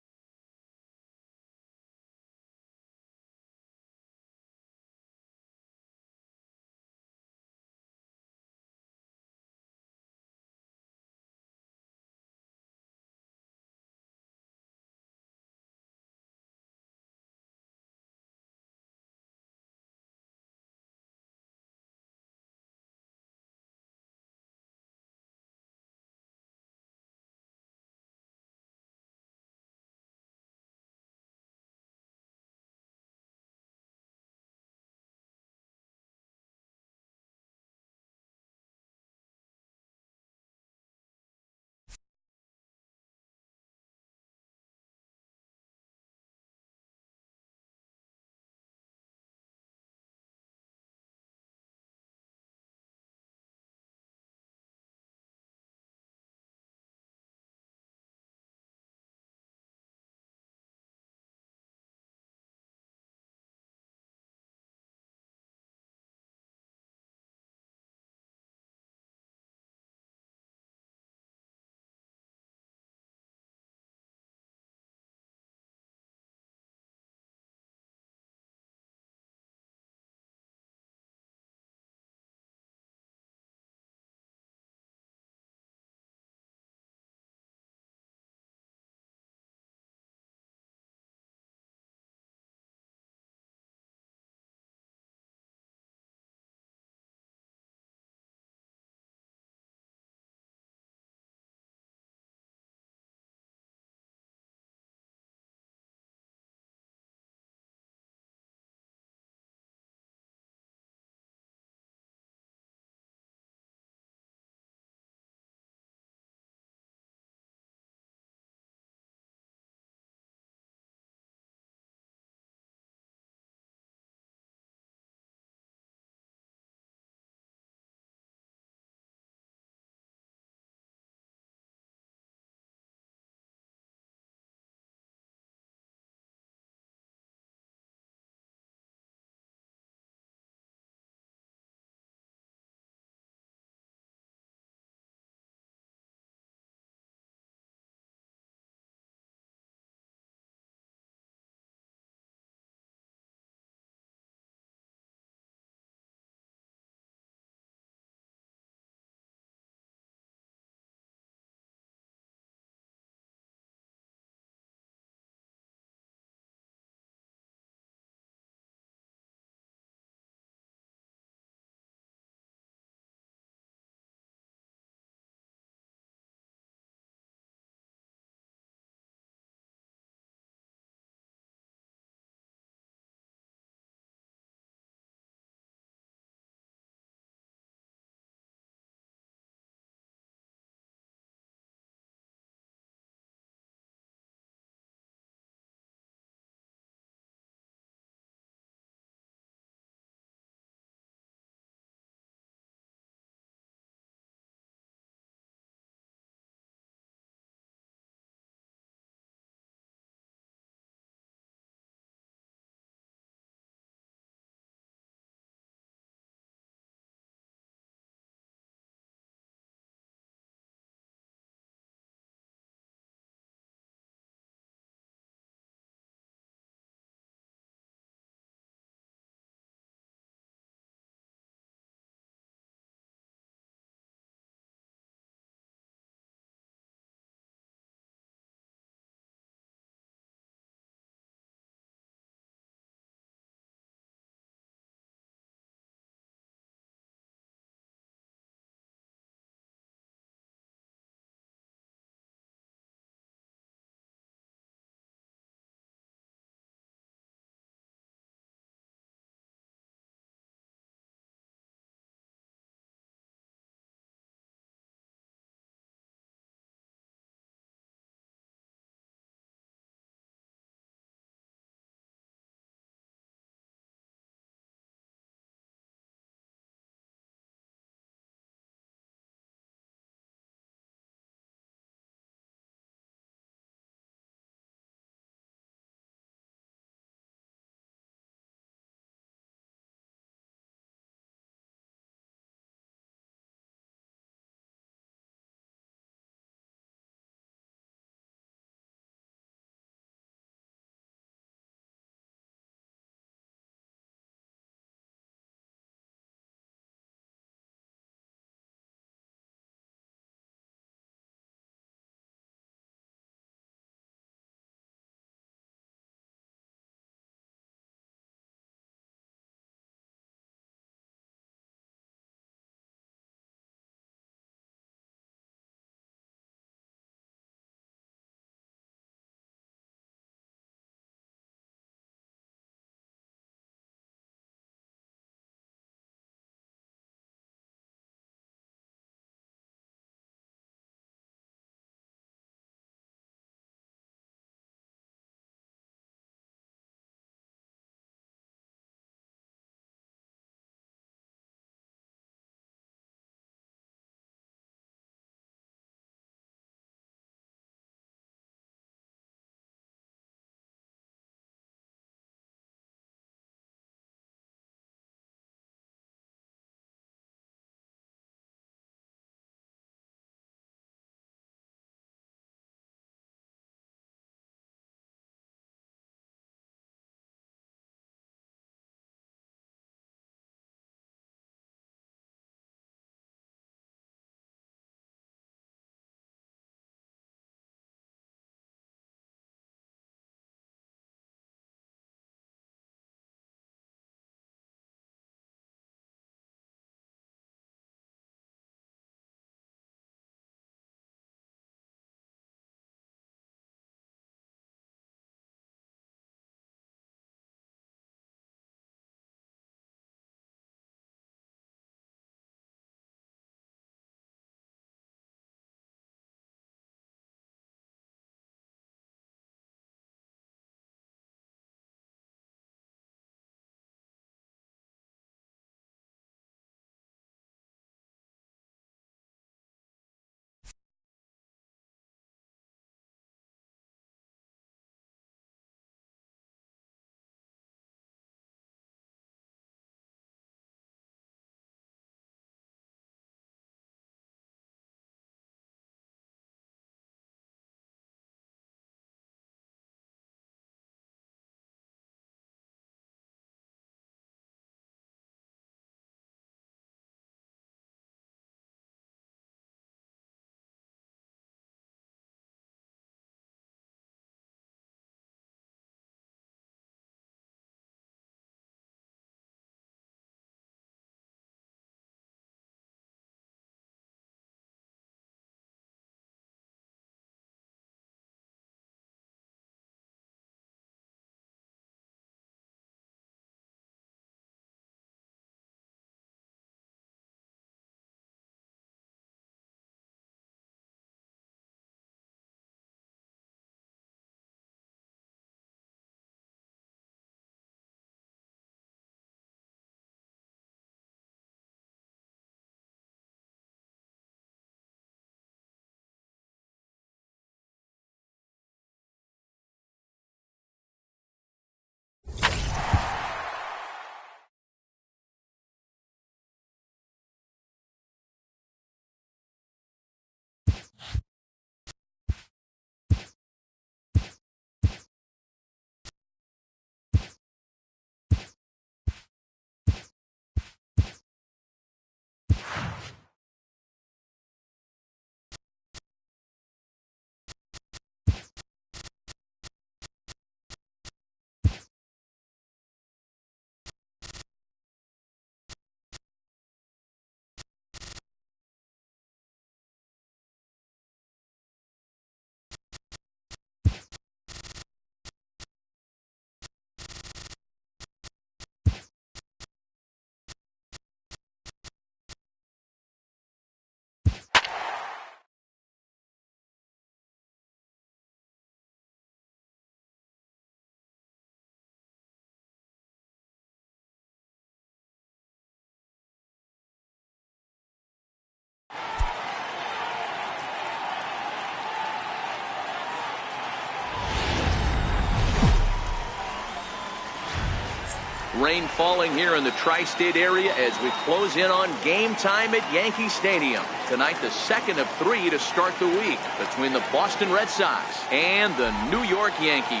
Rain falling here in the tri-state area as we close in on game time at Yankee Stadium. Tonight, the second of 3 to start the week between the Boston Red Sox and the New York Yankees.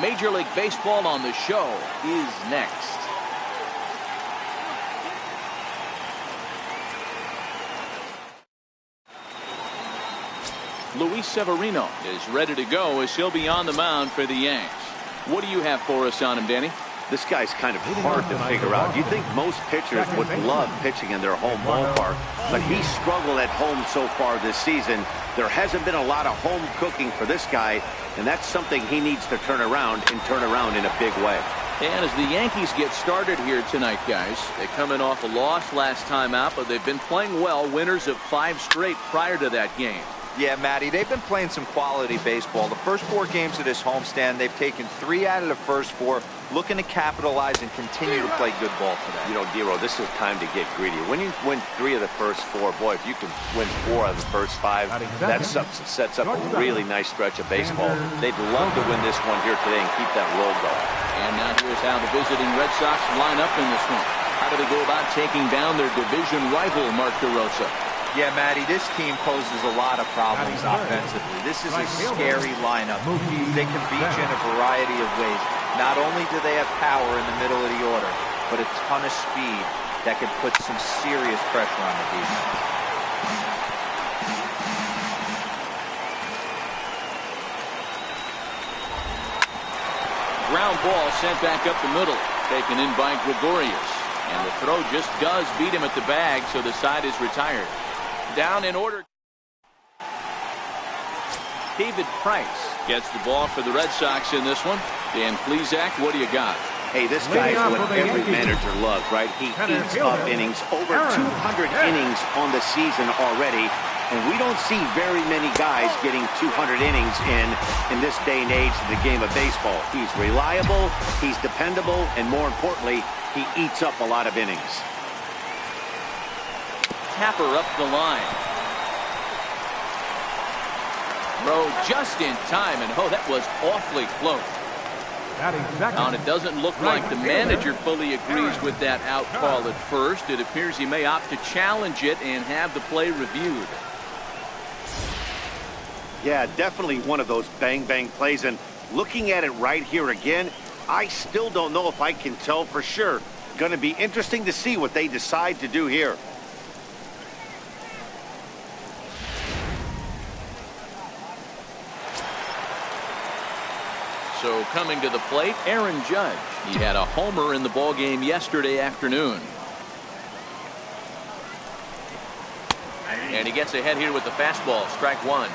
Major League Baseball on the show is next. Luis Severino is ready to go as he'll be on the mound for the Yanks. What do you have for us on him, Danny? This guy's kind of hard to figure out. You'd think most pitchers would love pitching in their home ballpark, but he's struggled at home so far this season. There hasn't been a lot of home cooking for this guy, and that's something he needs to turn around in a big way. And as the Yankees get started here tonight, guys, they're coming off a loss last time out, but they've been playing well, winners of 5 straight prior to that game. Yeah, Matty, they've been playing some quality baseball. The first 4 games of this homestand, they've taken 3 out of the first 4, looking to capitalize and continue to play good ball today. You know, Dero, this is time to get greedy. When you win 3 of the first 4, boy, if you can win 4 out of the first 5, that sets up a really nice stretch of baseball. They'd love to win this one here today and keep that roll going. And now here's how the visiting Red Sox line up in this one. How do they go about taking down their division rival, Mark DeRosa? Yeah, Matty, this team poses a lot of problems offensively. This is a scary lineup. They can beat you in a variety of ways. Not only do they have power in the middle of the order, but a ton of speed that could put some serious pressure on the defense. Ground ball sent back up the middle, taken in by Gregorius. And the throw just does beat him at the bag, so the side is retired. Down in order. David Price gets the ball for the Red Sox in this one. Dan Plesac, what do you got? Hey, this guy's what every manager loves, right? He eats up innings, over 200 innings on the season already. And we don't see very many guys getting 200 innings in this day and age of the game of baseball. He's reliable, he's dependable, and more importantly, he eats up a lot of innings. Tapper up the line. Throw just in time, and that was awfully close. And it doesn't look like the manager fully agrees with that out call at first. It appears he may opt to challenge it and have the play reviewed. Yeah, definitely one of those bang-bang plays, and looking at it right here again, I still don't know if I can tell for sure. Going to be interesting to see what they decide to do here. So coming to the plate, Aaron Judge. He had a homer in the ballgame yesterday afternoon. And he gets ahead here with the fastball, strike 1.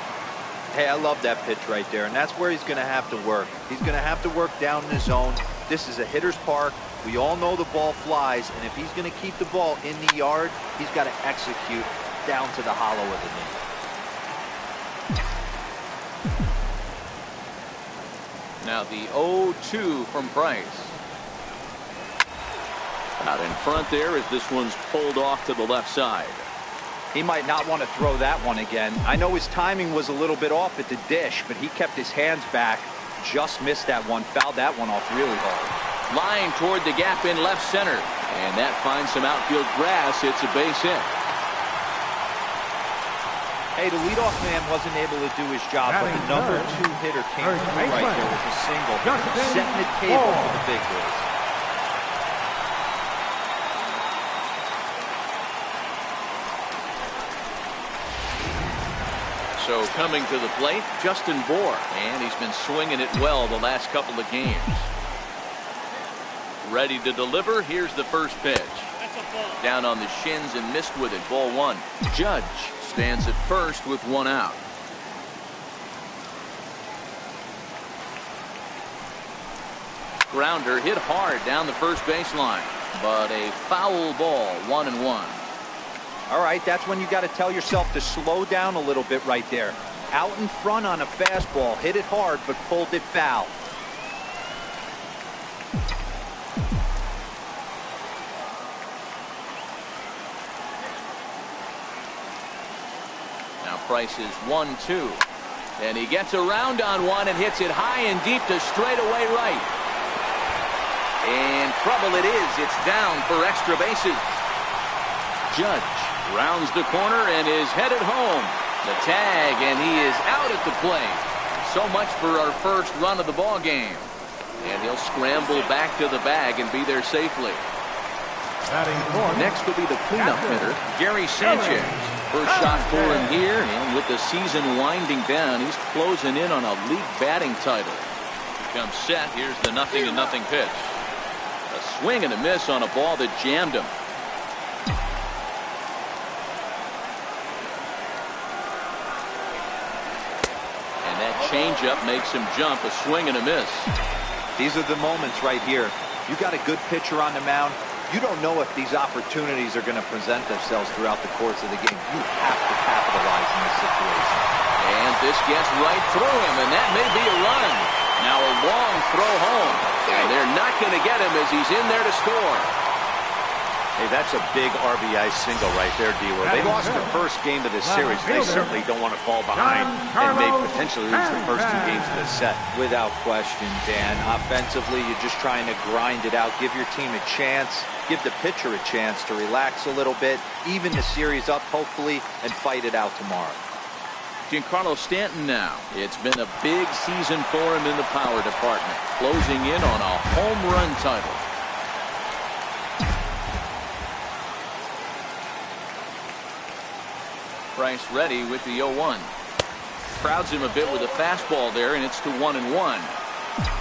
Hey, I love that pitch right there, and that's where he's going to have to work. He's going to have to work down in the zone. This is a hitter's park. We all know the ball flies, and if he's going to keep the ball in the yard, he's got to execute down to the hollow of the knee. Now the 0-2 from Price. Out in front there as this one's pulled off to the left side. He might not want to throw that one again. I know his timing was a little bit off at the dish, but he kept his hands back, just missed that one, fouled that one off really hard. Line toward the gap in left center, and that finds some outfield grass. It's a base hit. Hey, the leadoff man wasn't able to do his job, but the number 2 hitter came through right there with a single, setting the table for the big boys. So coming to the plate, Justin Bour, and he's been swinging it well the last couple of games. Ready to deliver. Here's the first pitch. Down on the shins and missed with it. Ball 1. Judge stands at first with 1 out. Grounder hit hard down the first baseline, but a foul ball, 1-1. All right, that's when you got to tell yourself to slow down a little bit right there. Out in front on a fastball, hit it hard, but pulled it foul. Now Price is 1-2. And he gets around on one and hits it high and deep to straightaway right. And trouble it is. It's down for extra bases. Judge rounds the corner and is headed home. The tag, and he is out at the plate. So much for our first run of the ball game. And he'll scramble back to the bag and be there safely. Next will be the cleanup hitter, Gary Sanchez. First shot for him here, and with the season winding down, he's closing in on a league batting title. Comes set. Here's the 0-0 pitch. A swing and a miss on a ball that jammed him. And that changeup makes him jump. A swing and a miss. These are the moments right here. You got a good pitcher on the mound. You don't know if these opportunities are going to present themselves throughout the course of the game. You have to capitalize in this situation. And this gets right through him, and that may be a run. Now a long throw home, and they're not going to get him as he's in there to score. Hey, that's a big RBI single right there, D-Roll. They lost the first game of this series. They certainly don't want to fall behind and may potentially lose the first 2 games of this set. Without question, Dan. Offensively, you're just trying to grind it out, give your team a chance, give the pitcher a chance to relax a little bit, even the series up, hopefully, and fight it out tomorrow. Giancarlo Stanton now. It's been a big season for him in the power department, closing in on a home run title. Price ready with the 0-1. Crowds him a bit with a fastball there, and it's to 1-1.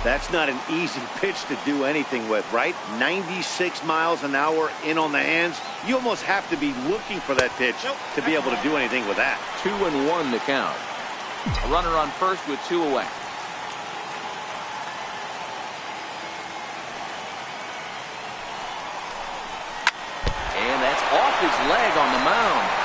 That's not an easy pitch to do anything with, right? 96 miles an hour in on the hands. You almost have to be looking for that pitch to be able to do anything with that. 2-1 the count. A runner on first with 2 away. And that's off his leg on the mound.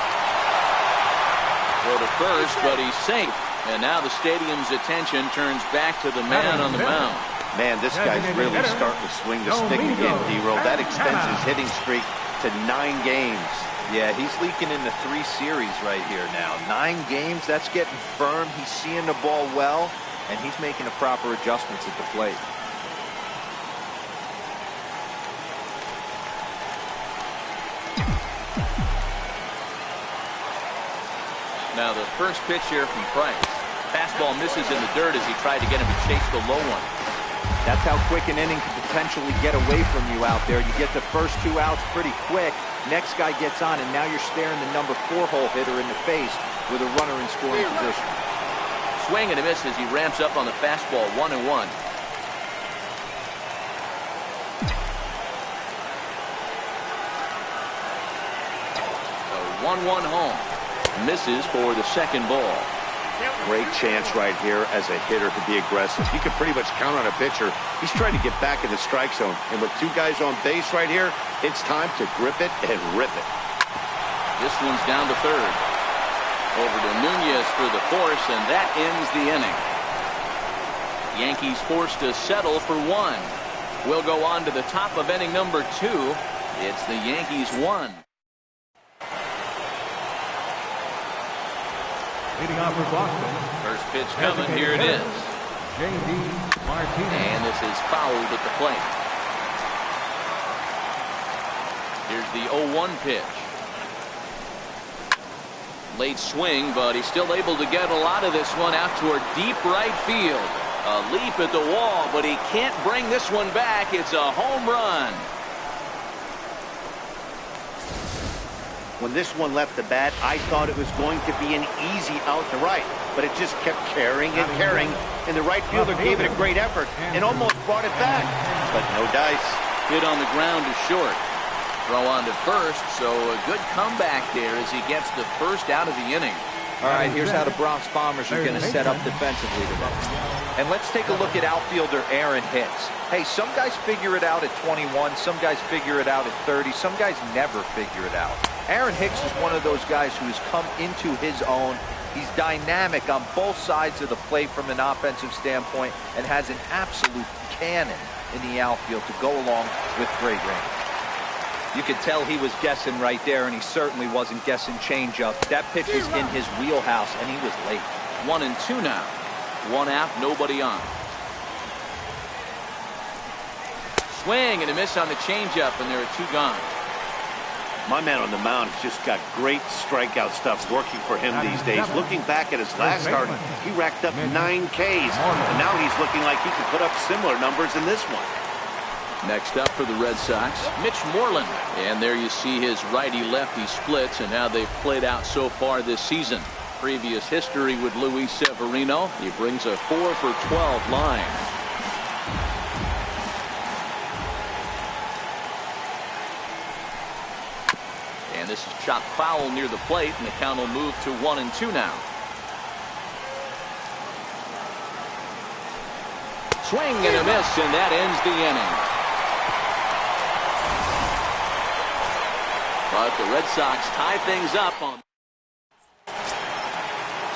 Go to first, but he's safe. And now the stadium's attention turns back to the man on the mound. Man, this guy's really starting to swing the stick again, D-Roll. That extends his hitting streak to 9 games. Yeah, he's leaking into 3 series right here now. 9 games, that's getting firm. He's seeing the ball well, and he's making the proper adjustments at the plate. Now the first pitch here from Price. Fastball misses in the dirt as he tried to get him to chase the low one. That's how quick an inning can potentially get away from you out there. You get the first 2 outs pretty quick. Next guy gets on, and now you're staring the number 4 hole hitter in the face with a runner in scoring position. Swing and a miss as he ramps up on the fastball. 1-1. A 1-1 home. Misses for the second ball. Great chance right here as a hitter to be aggressive. You can pretty much count on a pitcher. He's trying to get back in the strike zone. And with 2 guys on base right here, it's time to grip it and rip it. This one's down to third. Over to Nunez for the force, and that ends the inning. Yankees forced to settle for 1. We'll go on to the top of inning number 2. It's the Yankees 1. Leading off for Boston. First pitch coming. Here it is. Martinez. And this is fouled at the plate. Here's the 0-1 pitch. Late swing, but he's still able to get a lot of this one out toward deep right field. A leap at the wall, but he can't bring this one back. It's a home run. When this one left the bat, I thought it was going to be an easy out to right, but it just kept carrying and carrying, and the right fielder gave it a great effort and almost brought it back, but no dice. Hit on the ground to short. Throw on to first, so a good comeback there as he gets the first out of the inning. All right, here's how the Bronx Bombers are going to set up defensively today. And let's take a look at outfielder Aaron Hicks. Hey, some guys figure it out at 21, some guys figure it out at 30, some guys never figure it out. Aaron Hicks is one of those guys who has come into his own. He's dynamic on both sides of the plate from an offensive standpoint and has an absolute cannon in the outfield to go along with great range. You could tell he was guessing right there, and he certainly wasn't guessing changeup. That pitch was in his wheelhouse, and he was late. 1-2 now. 1 out, nobody on. Swing and a miss on the changeup, and there are 2 gone. My man on the mound has just got great strikeout stuff working for him these days. Looking back at his last start, he racked up 9 Ks, and now he's looking like he can put up similar numbers in this one. Next up for the Red Sox, Mitch Moreland. And there you see his righty-lefty splits and how they've played out so far this season. Previous history with Luis Severino. He brings a 4 for 12 line. And this is chopped foul near the plate, and the count will move to 1-2 now. Swing and a miss, and that ends the inning. But the Red Sox tie things up on.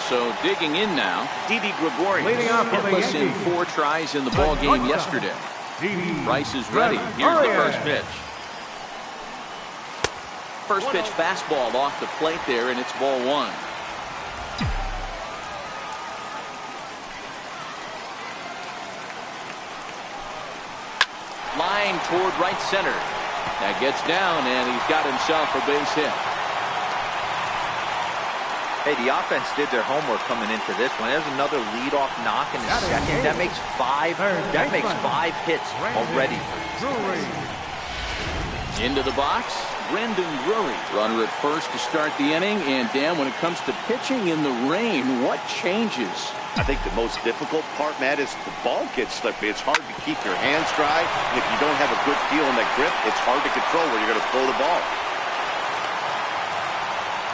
So digging in now, Didi Gregorius, hitless in 4 tries in the ball game yesterday. Rice is ready. Here's the first pitch. First pitch fastball off the plate there, and it's ball 1. Line toward right center. That gets down, and he's got himself a base hit. Hey, the offense did their homework coming into this one. There's another leadoff knock in the second. That makes 5 hits already for these guys. Into the box, Brendan Drury. Runner at first to start the inning. And Dan, when it comes to pitching in the rain, what changes? I think the most difficult part, Matt, is the ball gets slippery. It's hard to keep your hands dry. And if you don't have a good feel in the grip, it's hard to control where you're going to throw the ball.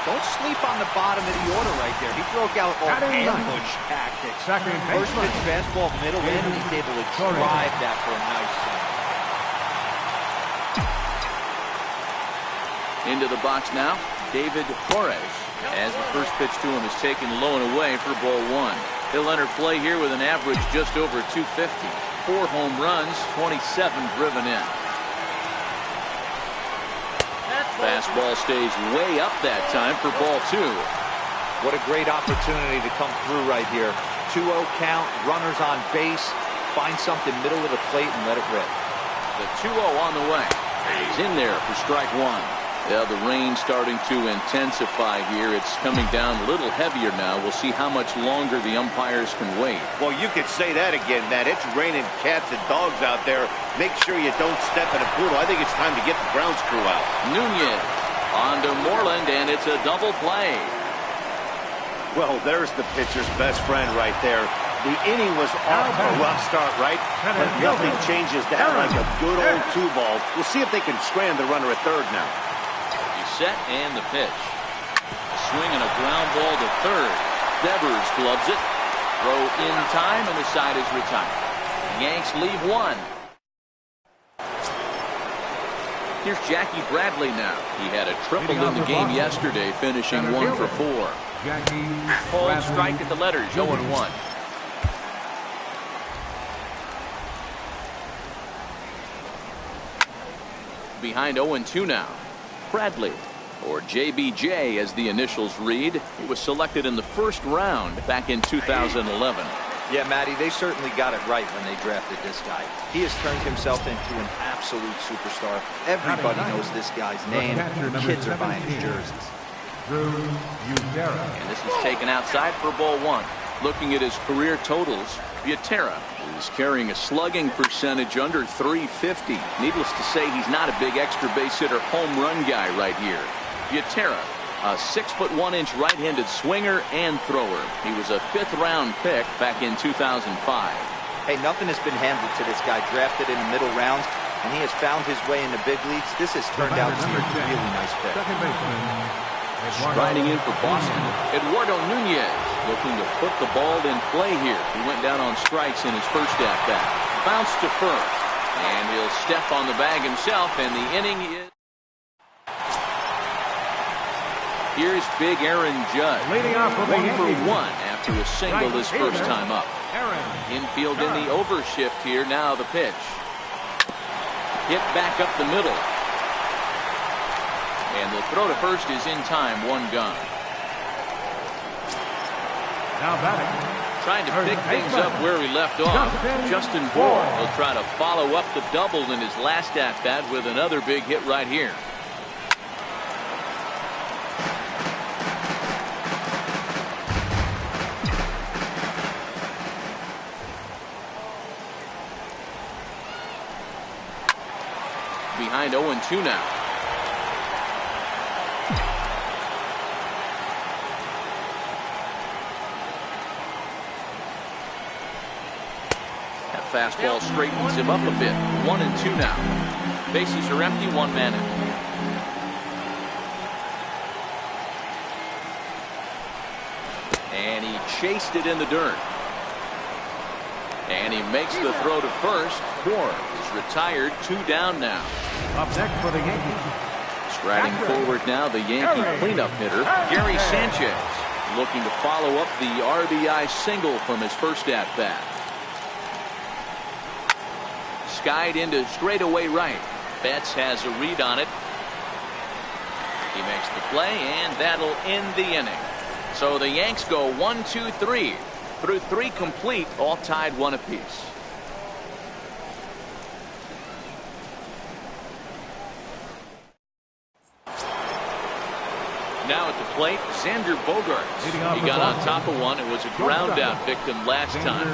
Don't sleep on the bottom of the order right there. He broke out all ambush tactics. First pitch fastball, middle in, and he's able to drive that for a nice swing. Into the box now, David Torres. As the first pitch to him is taken low and away for ball 1. He'll enter play here with an average just over 250. 4 home runs, 27 driven in. Fastball stays way up that time for ball 2. What a great opportunity to come through right here. 2-0 count, runners on base. Find something middle of the plate and let it rip. The 2-0 on the way. He's in there for strike 1. Yeah, the rain starting to intensify here. It's coming down a little heavier now. We'll see how much longer the umpires can wait. Well, you could say that again, Matt. It's raining cats and dogs out there. Make sure you don't step in a poodle. I think it's time to get the grounds crew out. Nunez on to Moreland, and it's a double play. Well, there's the pitcher's best friend right there. The inning was off to a rough start, right? But nothing changes that like a good old 2-ball. We'll see if they can strand the runner at third now. Set and the pitch. Swing and a ground ball to third. Devers gloves it. Throw in time, and the side is retired. Yanks leave 1. Here's Jackie Bradley now. He had a triple in the game yesterday, finishing 1 for 4. Hold strike at the letters, 0-1. Behind 0-2 now. Bradley, or JBJ as the initials read. He was selected in the first round back in 2011. Yeah, Matty, they certainly got it right when they drafted this guy. He has turned himself into an absolute superstar. Everybody knows this guy's name. Kids are buying his jerseys. And this is taken outside for ball 1. Looking at his career totals, Butera is carrying a slugging percentage under 350. Needless to say, he's not a big extra base hitter home run guy right here. Butera, a 6'1" right-handed swinger and thrower. He was a 5th-round pick back in 2005. Hey, nothing has been handed to this guy. Drafted in the middle rounds, and he has found his way in the big leagues. This has turned out to be a really nice pick. Striding in for Boston, Eduardo Nunez, looking to put the ball in play here. He went down on strikes in his first at-bat. Bounce to first, and he'll step on the bag himself, and the inning is... Here's big Aaron Judge, 1 for 1 after a single his first time up. Infield in the overshift here, now the pitch. Hit back up the middle. And the throw to first is in time, 1 gone. Now batting, Trying to pick things up where he left off. Justin Bour will try to follow up the double in his last at-bat with another big hit right here. Behind 0-2 now. That fastball straightens him up a bit. 1-2 now. Bases are empty, one man in. And he chased it in the dirt. And he makes the throw to first. Bour is retired, 2 down now. Up next for the Yankees. Striding forward now, the Yankee cleanup hitter, Gary Sanchez, looking to follow up the RBI single from his first at-bat. Skied into straightaway right. Betts has a read on it. He makes the play, and that'll end the inning. So the Yanks go 1-2-3 through 3 complete, all tied 1 apiece. Now at the plate, Xander Bogaerts. He got on top of one. It was a ground out victim last time.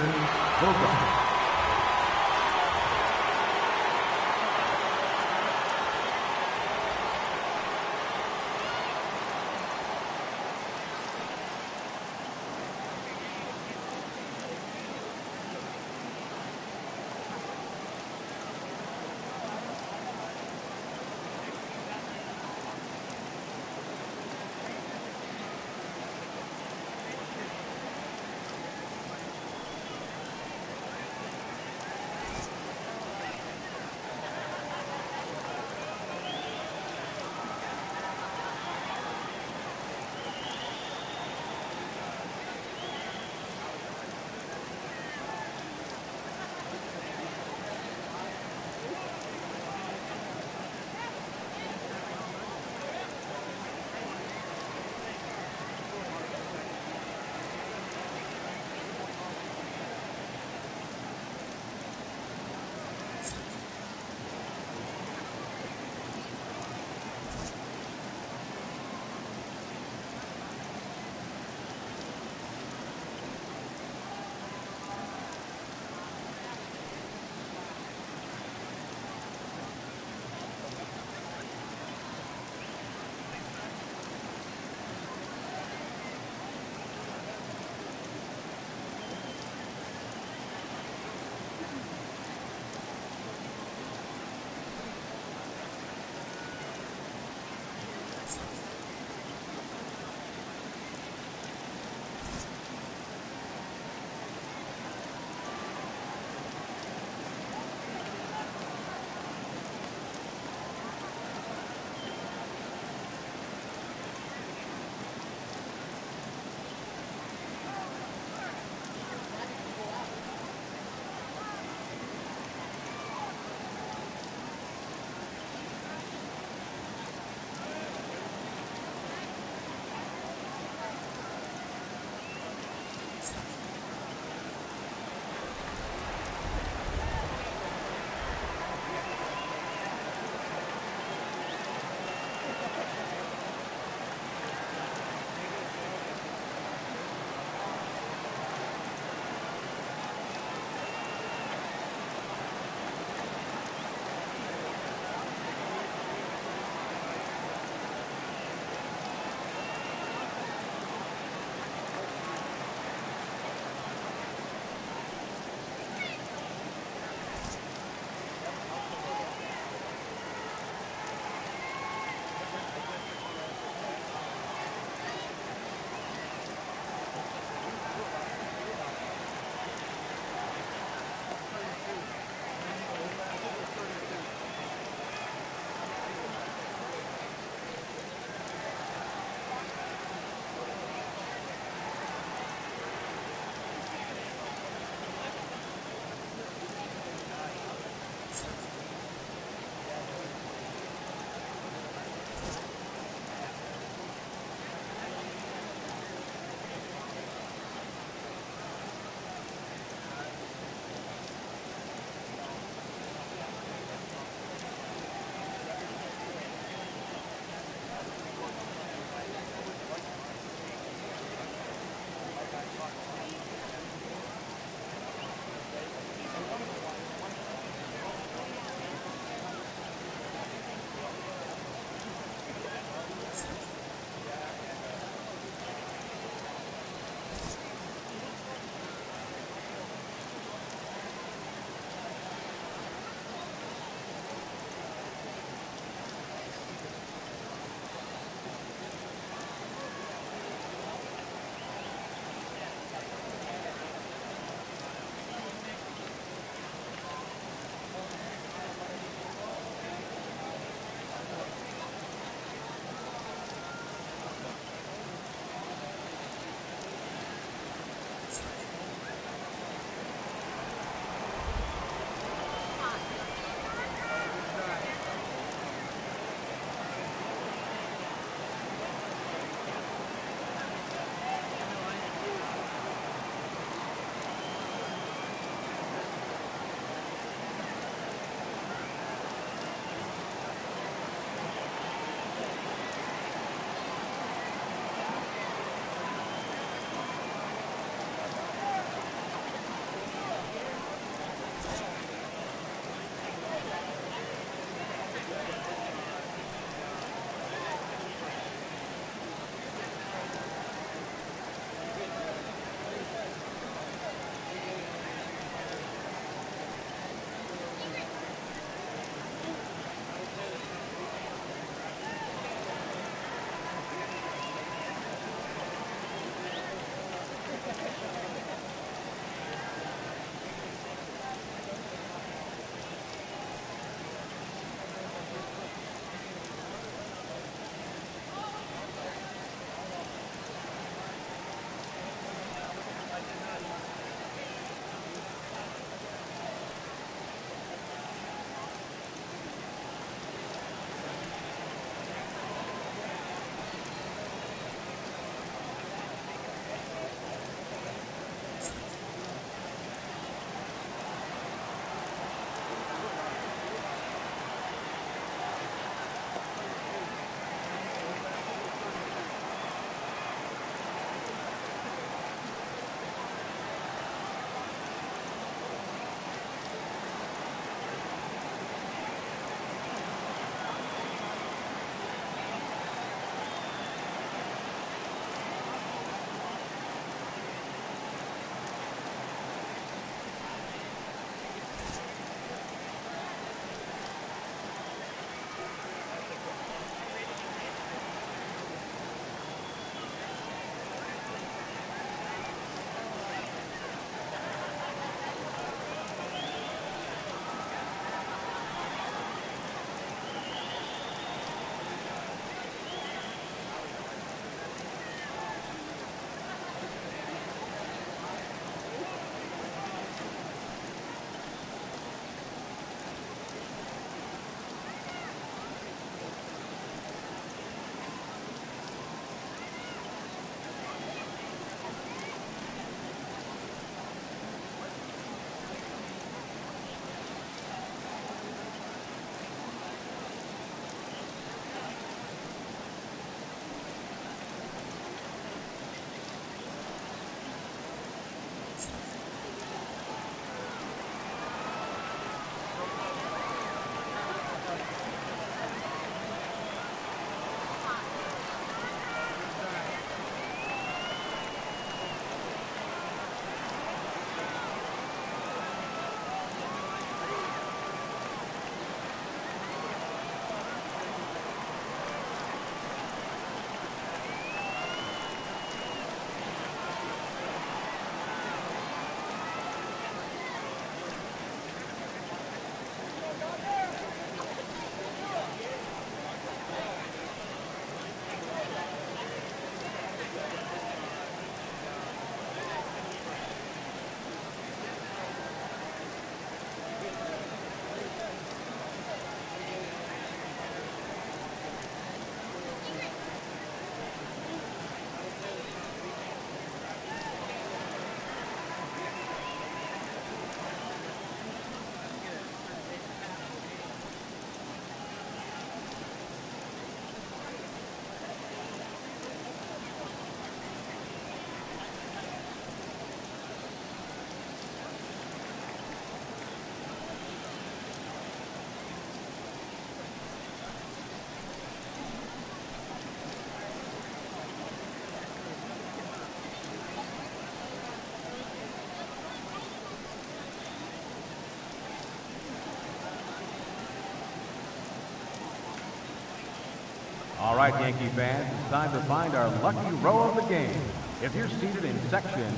All right, Yankee fans, it's time to find our lucky row of the game. If you're seated in section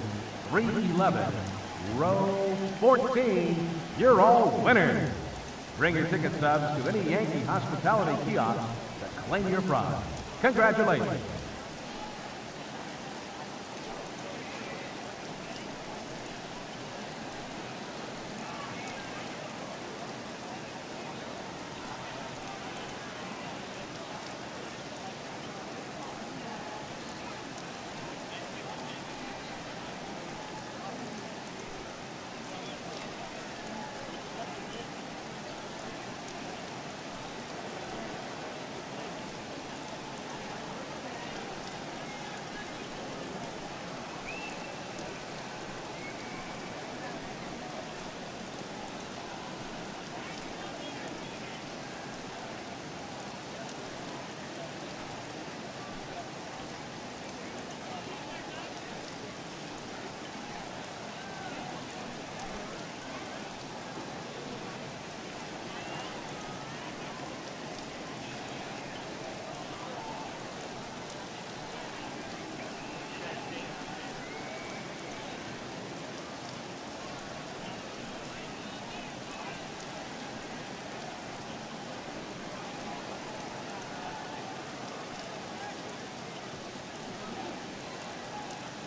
311, row 14, you're all winners. Bring your ticket stubs to any Yankee hospitality kiosk to claim your prize. Congratulations.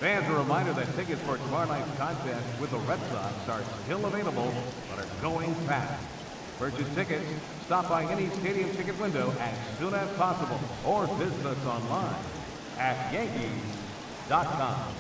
Fans are reminded that tickets for tomorrow night's contest with the Red Sox are still available, but are going fast. Purchase tickets, stop by any stadium ticket window as soon as possible, or visit us online at Yankees.com.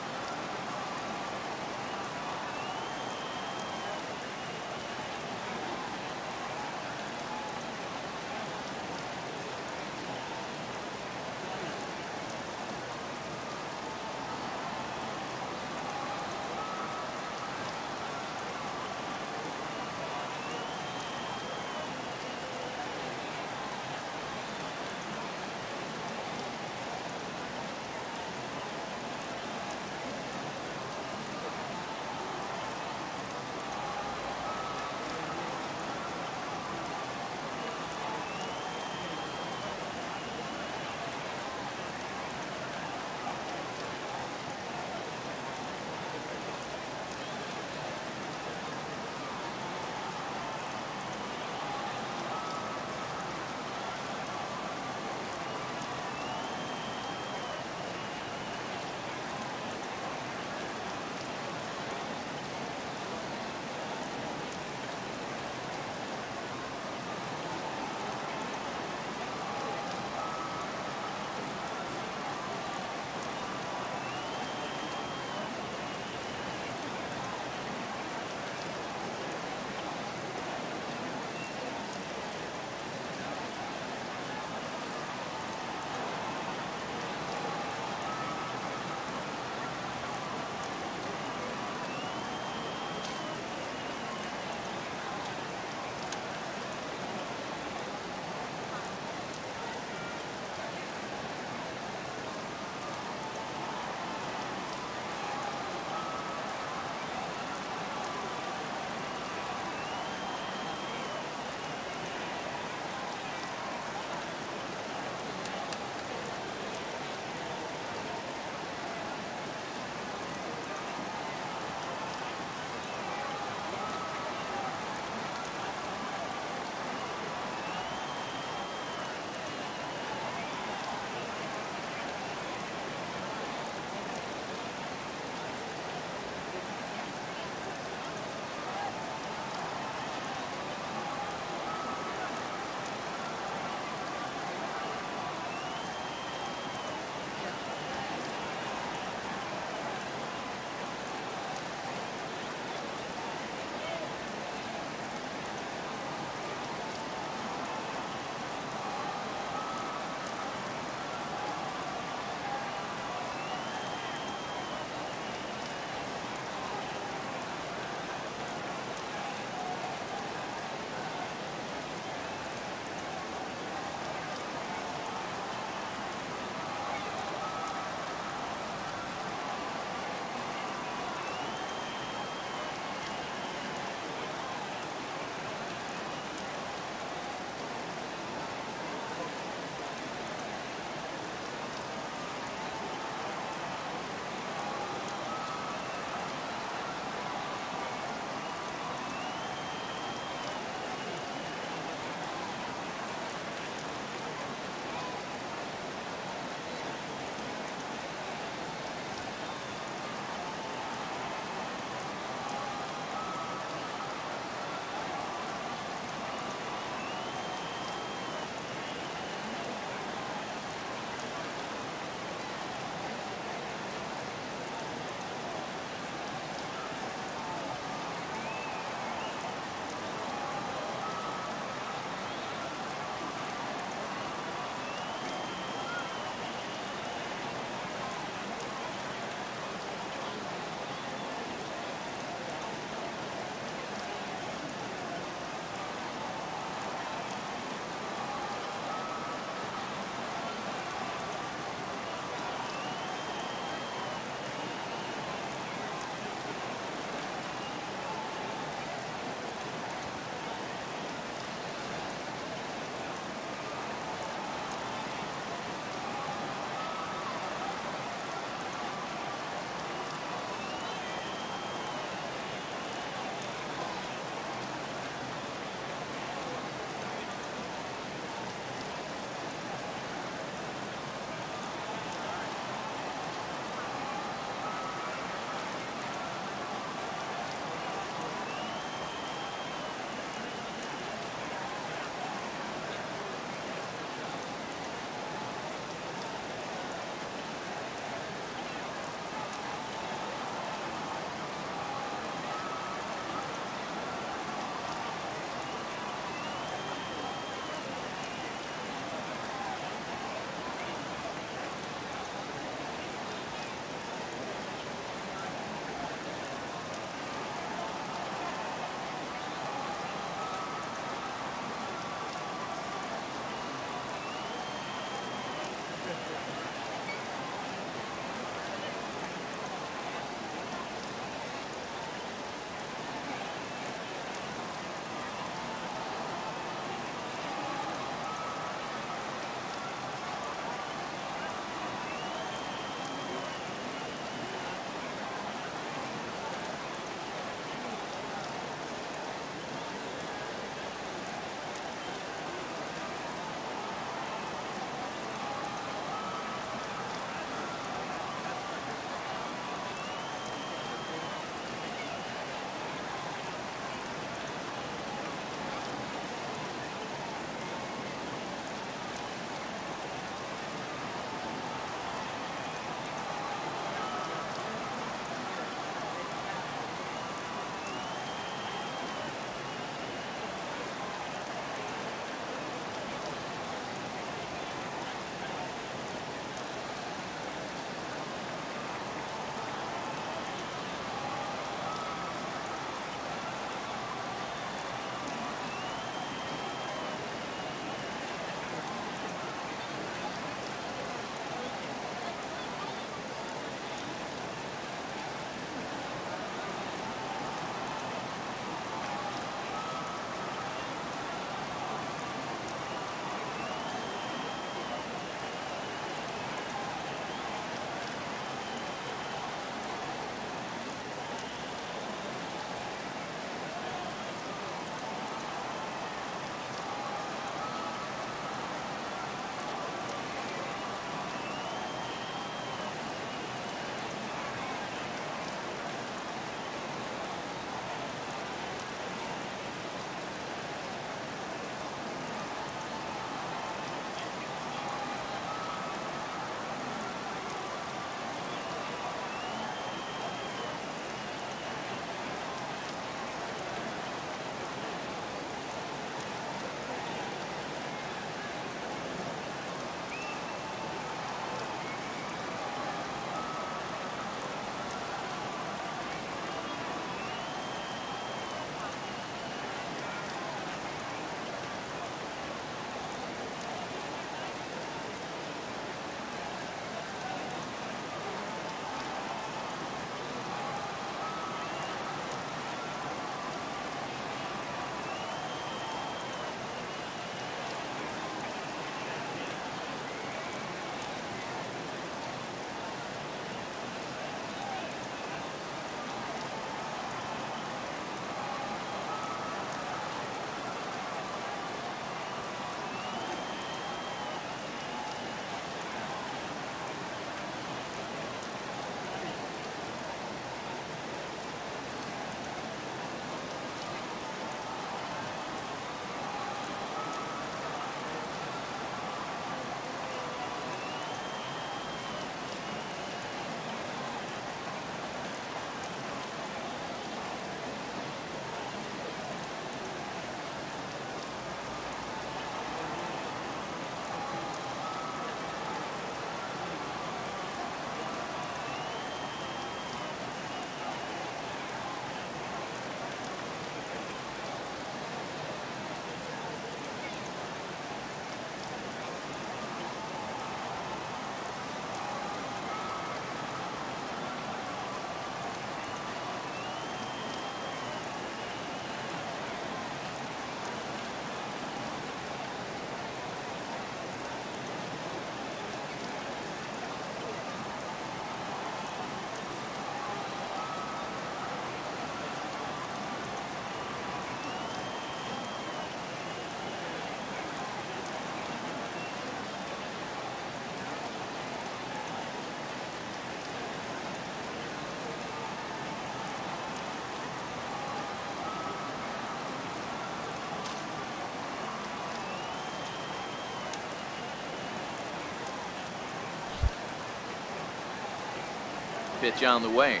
Pitch on the way.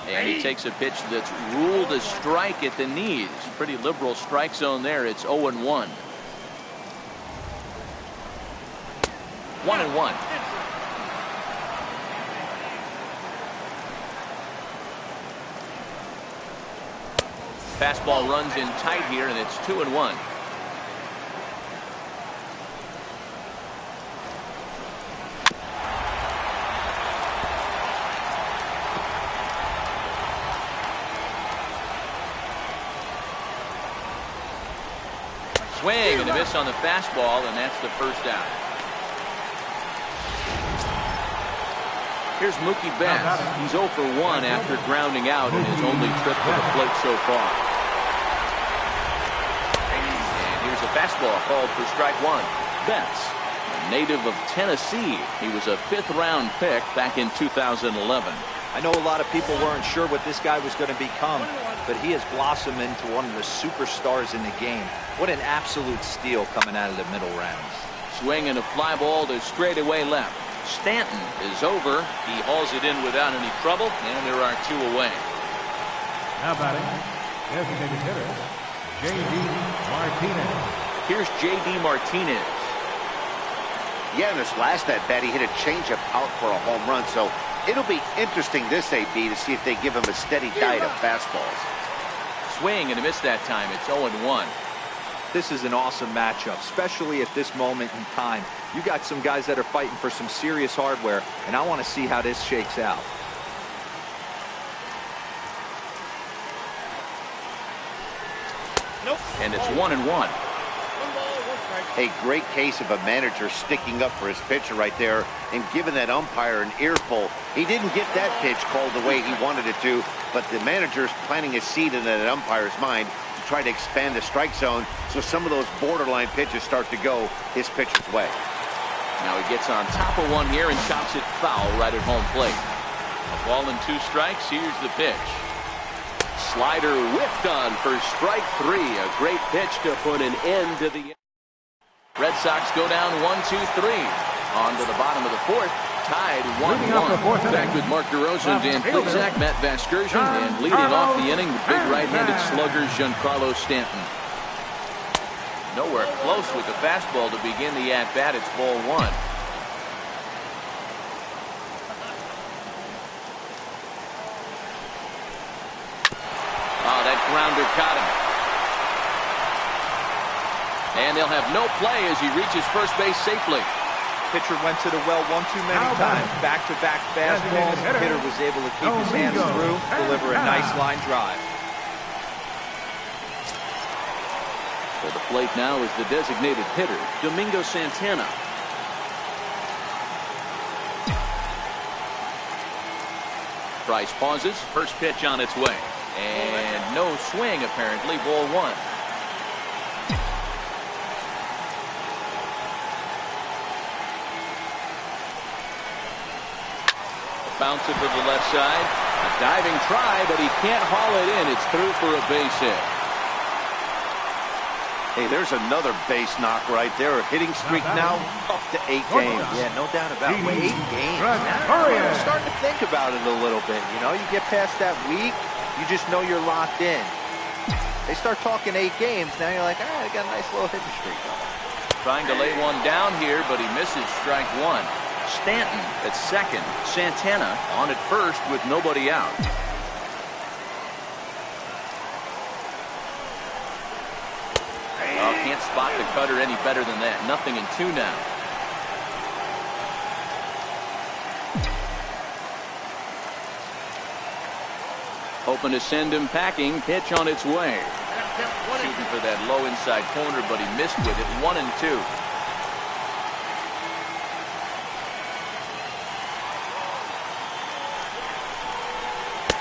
And he takes a pitch that's ruled a strike at the knees. Pretty liberal strike zone there. It's 0-1. 1-1. Fastball runs in tight here, and it's 2-1. Swing and a miss on the fastball, and that's the first out. Here's Mookie Betts. He's 0 for 1 after grounding out in his only trip to the plate so far. And here's a fastball called for strike one. Betts, a native of Tennessee. He was a 5th-round pick back in 2011. I know a lot of people weren't sure what this guy was going to become, but he has blossomed into one of the superstars in the game. What an absolute steal coming out of the middle rounds. Swing and a fly ball to straightaway left. Stanton is over. He hauls it in without any trouble, and there are 2 away. Now batting, designated hitter, J.D. Martinez. Here's J.D. Martinez. Yeah, in this last at bat, he hit a changeup out for a home run, so it'll be interesting this AB to see if they give him a steady diet of fastballs. Swing and a miss that time. It's 0-1. This is an awesome matchup, especially at this moment in time. You got some guys that are fighting for some serious hardware, and I want to see how this shakes out. Nope. And it's 1-1. A great case of a manager sticking up for his pitcher right there and giving that umpire an earful. He didn't get that pitch called the way he wanted it to, but the manager's planting a seed in that umpire's mind to try to expand the strike zone so some of those borderline pitches start to go his pitcher's way. Now he gets on top of one here and chops it foul right at home plate. A ball and 2 strikes. Here's the pitch. Slider whipped on for strike 3. A great pitch to put an end to the Red Sox go down 1-2-3. On to the bottom of the 4th. Tied 1-1. Back with Mark DeRosa, Dan Plesac, Matt Vasgersian, and leading off the inning, the big right-handed slugger Giancarlo Stanton. Nowhere close with the fastball to begin the at-bat. It's ball 1. Oh, that grounder caught him. And they'll have no play as he reaches first base safely. Pitcher went to the well one too many times. Back-to-back fastballs. The hitter was able to keep his hands through, deliver a nice line drive. For the plate now is the designated hitter, Domingo Santana. Price pauses. First pitch on its way. And no swing, apparently. Ball 1. Bounce it to the left side. A diving try, but he can't haul it in. It's through for a base hit. Hey, there's another base knock right there. Hitting streak now up to 8 games. Yeah, no doubt about it. 8 games. Now you're starting to think about it a little bit. You know, you get past that week, you just know you're locked in. They start talking 8 games, now you're like, all right, I got a nice little hitting streak going. Trying to lay one down here, but he misses strike 1. Stanton at second. Santana on at first with nobody out. Oh, can't spot the cutter any better than that. 0-2 now. Hoping to send him packing. Pitch on its way. Shooting for that low inside corner, but he missed with it. 1-2.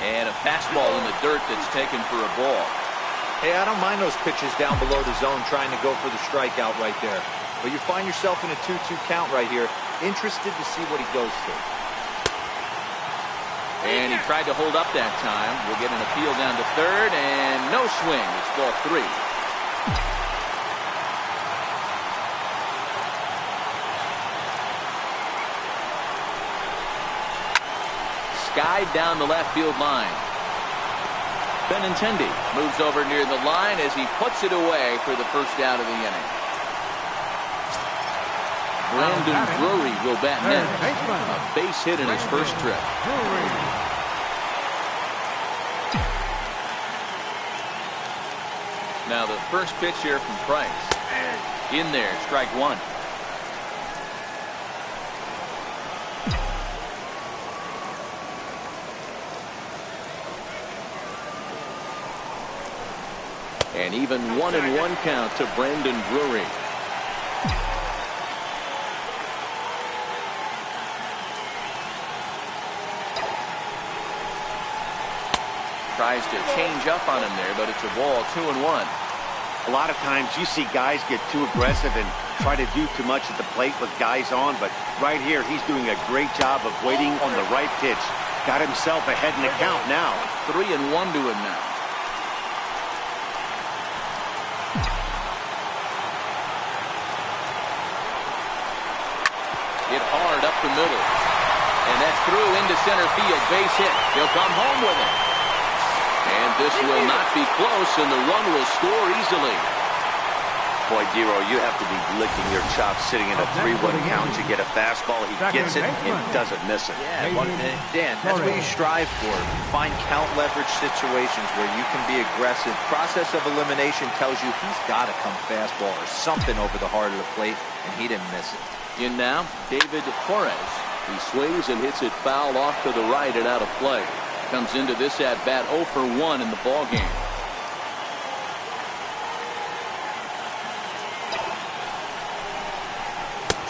And a fastball in the dirt that's taken for a ball. Hey, I don't mind those pitches down below the zone trying to go for the strikeout right there. But you find yourself in a 2-2 count right here. Interested to see what he goes to. And he tried to hold up that time. We'll get an appeal down to third, and no swing. It's ball 3. skied down the left field line. Benintendi moves over near the line as he puts it away for the first out of the inning. Brandon Drury will bat next. A base hit in his first trip. Now the first pitch here from Price. In there, strike one. And even 1-1 count to Brandon Drury. Tries to change up on him there, but it's a ball. 2-1. A lot of times you see guys get too aggressive and try to do too much at the plate with guys on, but right here he's doing a great job of waiting on the right pitch. Got himself ahead in the count now. 3-1 to him now. Hit hard up the middle. And that's through into center field. Base hit. He'll come home with it. And this will not be close, and the run will score easily. Boy, Dero, you have to be licking your chops sitting in a 3-1 count to get a fastball. He gets it and doesn't miss it. Yeah, well, Dan, that's what you strive for. Find count leverage situations where you can be aggressive. Process of elimination tells you he's got to come fastball or something over the heart of the plate, and he didn't miss it. In now, David Torres. He swings and hits it foul off to the right and out of play. Comes into this at bat 0 for 1 in the ball game.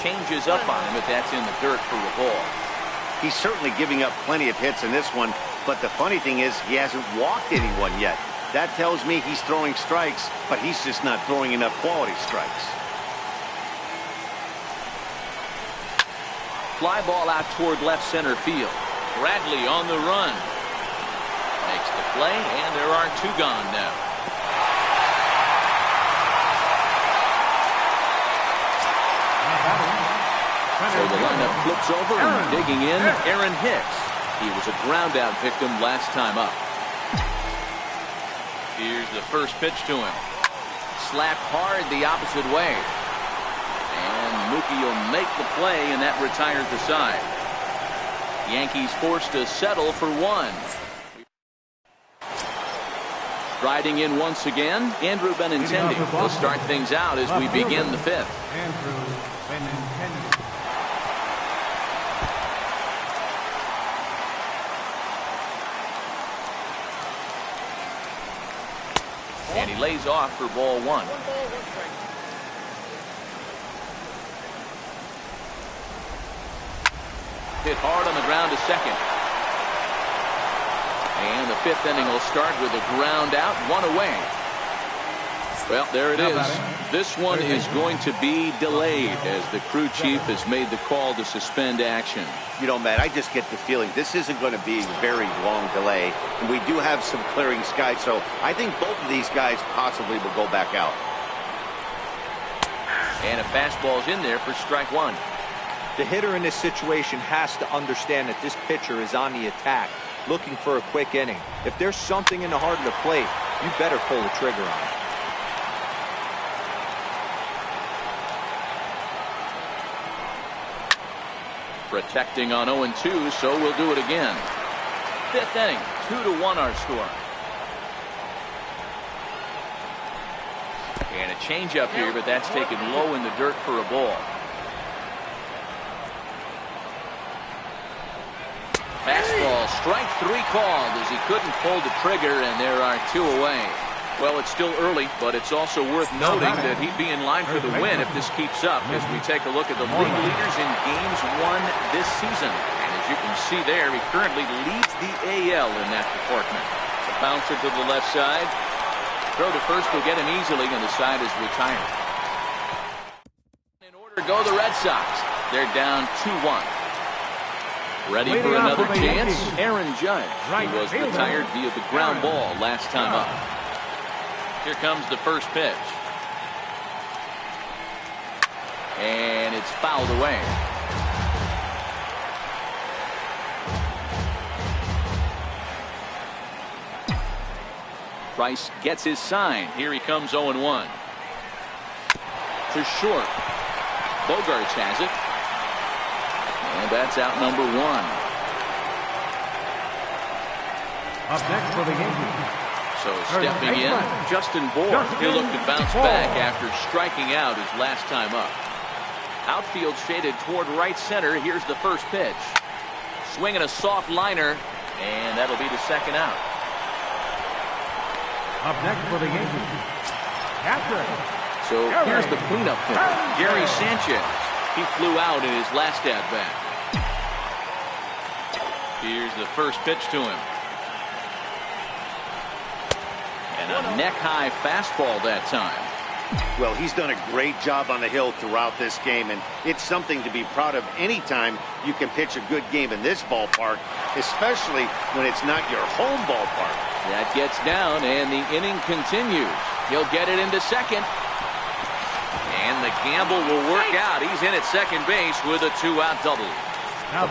Changes up on him, but that's in the dirt for a ball. He's certainly giving up plenty of hits in this one, but the funny thing is he hasn't walked anyone yet. That tells me he's throwing strikes, but he's just not throwing enough quality strikes. Fly ball out toward left center field. Bradley on the run. Makes the play, and there are 2 gone now. So the lineup flips over, and digging in, Aaron Hicks. He was a ground out victim last time up. Here's the first pitch to him. Slapped hard the opposite way. And Mookie will make the play, and that retires the side. Yankees forced to settle for 1. Riding in once again, Andrew Benintendi will start things out as we begin the 5th. Andrew Benintendi. And he lays off for ball 1. Hit hard on the ground to second. And the 5th inning will start with a ground out, 1 away. Well, there it is. This one is going to be delayed as the crew chief has made the call to suspend action. You know, Matt, I just get the feeling this isn't going to be a very long delay, and we do have some clearing skies, so I think both of these guys possibly will go back out. And a fastball's in there for strike 1. The hitter in this situation has to understand that this pitcher is on the attack, looking for a quick inning. If there's something in the heart of the plate, you better pull the trigger on it. Protecting on 0-2, so we'll do it again. 5th inning, 2-1 our score. And a changeup here, but that's taken low in the dirt for a ball. Fastball, strike 3 called as he couldn't pull the trigger, and there are 2 away. Well, it's still early, but it's also worth noting that he'd be in line for the win if this keeps up as we take a look at the league leaders in games won this season. And as you can see there, he currently leads the AL in that department. A bouncer to the left side. Throw to first will get him easily, and the side is retired. In order to go the Red Sox. They're down 2-1. Ready for another chance? Aaron Judge. He was retired via the ground ball last time up. Here comes the first pitch. And it's fouled away. Price gets his sign. Here he comes 0-1. To short. Bogarts has it. And that's out number 1. Up next for the Yankees. So stepping in, Justin Bour. He'll look to bounce back after striking out his last time up. Outfield shaded toward right center. Here's the first pitch. Swinging a soft liner, and that'll be the second out. Up next for the Yankees, catcher. So here's the cleanup hitter, Gary Sanchez. He flew out in his last at-bat. Here's the first pitch to him. And a neck-high fastball that time. Well, he's done a great job on the hill throughout this game, and it's something to be proud of anytime you can pitch a good game in this ballpark, especially when it's not your home ballpark. That gets down, and the inning continues. He'll get it into second. And the gamble will work out. He's in at second base with a 2-out double.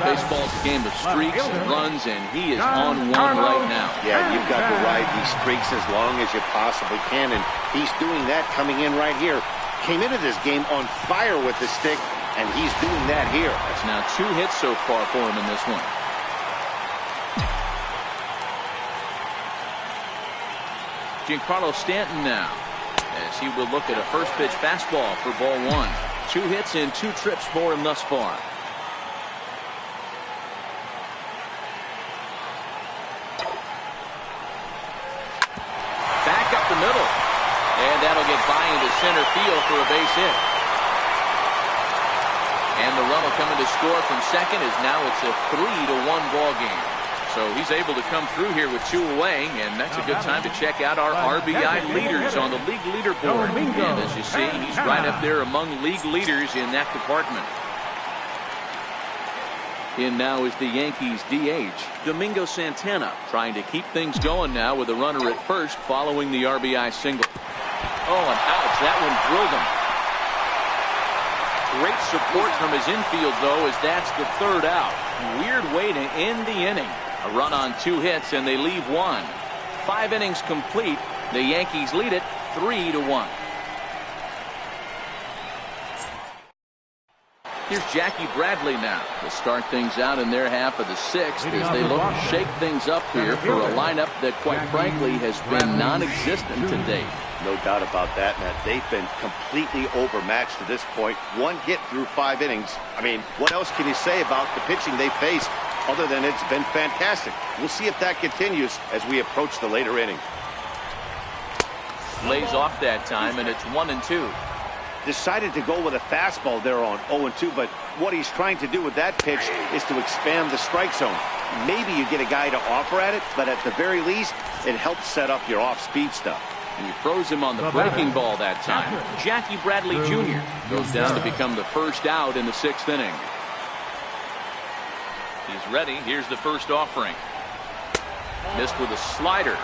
Baseball's a game of streaks and runs, and he is on one right now. Yeah, you've got to ride these streaks as long as you possibly can, and he's doing that coming in right here. Came into this game on fire with the stick, and he's doing that here. That's now 2 hits so far for him in this one. Giancarlo Stanton now, as he will look at a first pitch fastball for ball 1. 2 hits and 2 trips for him thus far. Back up the middle, and that'll get by into center field for a base hit. And the run will come in to score from second, as now it's a 3-1 ball game. So he's able to come through here with 2 away, and that's a good time to check out our RBI leaders on the league leaderboard. And as you see, he's right up there among league leaders in that department. In now is the Yankees DH, Domingo Santana, trying to keep things going now with a runner at first following the RBI single. Oh, and ouch, that one drilled him. Great support from his infield, though, as that's the 3rd out. Weird way to end the inning. A run on 2 hits, and they leave 1. 5 innings complete. The Yankees lead it 3-1. Here's Jackie Bradley now to start things out in their half of the 6th as they look to shake things up here for a lineup that, quite frankly, has been non-existent to date. No doubt about that, Matt. They've been completely overmatched to this point. 1 hit through 5 innings. I mean, what else can you say about the pitching they faced other than it's been fantastic? We'll see if that continues as we approach the later inning. Lays off that time, and it's 1-2. Decided to go with a fastball there on 0-2, but what he's trying to do with that pitch is to expand the strike zone. Maybe you get a guy to offer at it, but at the very least, it helps set up your off-speed stuff. And he throws him on the breaking ball that time. Jackie Bradley Jr. goes down to become the first out in the 6th inning. He's ready. Here's the first offering. Missed with a slider.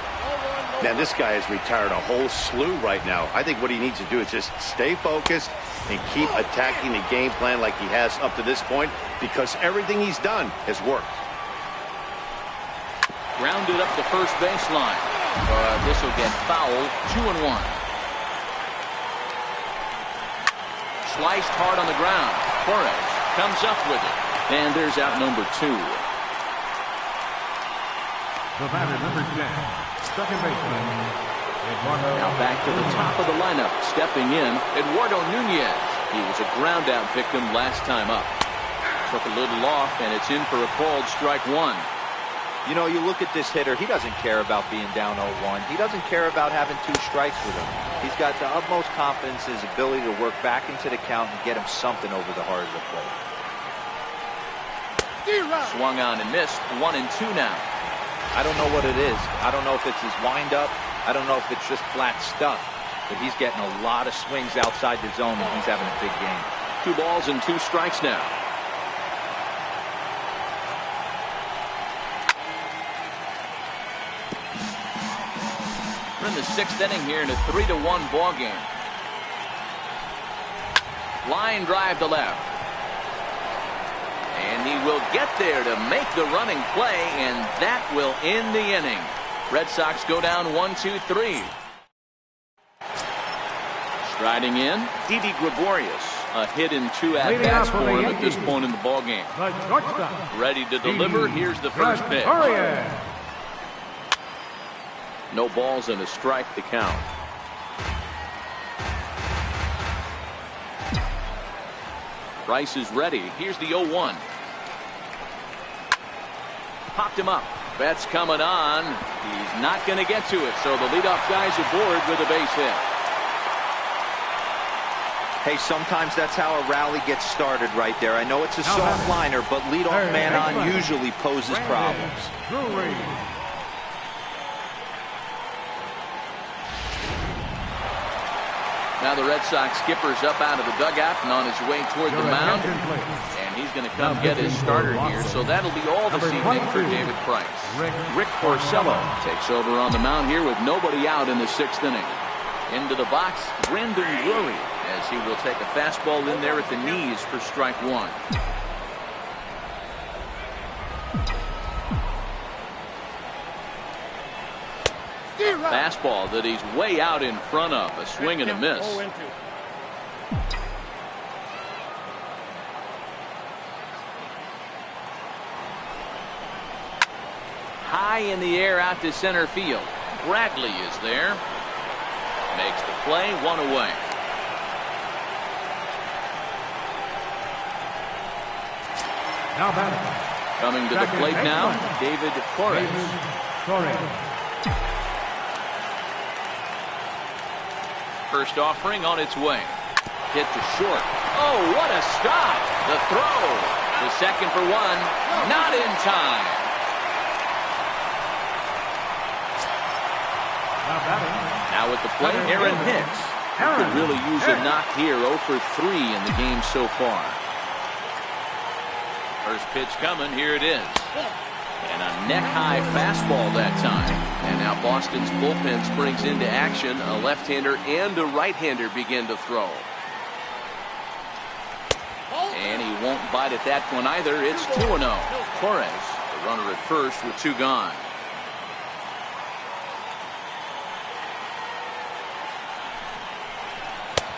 Man, this guy has retired a whole slew right now. I think what he needs to do is just stay focused and keep attacking the game plan like he has up to this point, because everything he's done has worked. Grounded up the first baseline. This will get fouled. 2-1. Sliced hard on the ground. Torres comes up with it. And there's out number 2. The batter, number 10, second baseman, Eduardo. Now back to the top of the lineup. Stepping in, Eduardo Nunez. He was a ground-out victim last time up. Took a little off, and it's in for a called strike 1. You know, you look at this hitter, he doesn't care about being down 0-1. He doesn't care about having 2 strikes with him. He's got the utmost confidence in his ability to work back into the count and get him something over the heart of the plate. Swung on and missed. 1-2 now. I don't know what it is. I don't know if it's his windup. I don't know if it's just flat stuff. But he's getting a lot of swings outside the zone, and he's having a big game. 2 balls and 2 strikes now. We're in the 6th inning here in a 3-1 ball game. Line drive to left. And he will get there to make the running play, and that will end the inning. Red Sox go down 1-2-3. Striding in, Didi Gregorius. A hit in 2 at-bats for him at this point in the ballgame. Ready to deliver. Here's the first pitch. No balls and a strike to count. Rice is ready. Here's the 0-1. Popped him up. Betts coming on. He's not going to get to it, so the leadoff guy's aboard with a base hit. Hey, sometimes that's how a rally gets started right there. I know it's a soft liner, but leadoff man on usually poses problems. Now the Red Sox skipper's up out of the dugout and on his way toward the mound. And he's going to come get his starter here, so that'll be all this evening for David Price. Rick Porcello takes over on the mound here with nobody out in the 6th inning. Into the box, Brandon Drury, as he will take a fastball in there at the knees for strike 1. Fastball that he's way out in front of. A swing and a miss. High in the air out to center field. Bradley is there. Makes the play, 1 away. Coming to the plate now, David Torres. First offering on its way. Hit to short. Oh, what a stop. The throw. The second for 1. Not in time. Now at the plate, Aaron Hicks. Could really use a knock here. 0 for 3 in the game so far. First pitch coming. Here it is. And a neck-high fastball that time. And now Boston's bullpen springs into action. A left-hander and a right-hander begin to throw. And he won't bite at that one either. It's 2-0. Torres, the runner at first with 2 gone.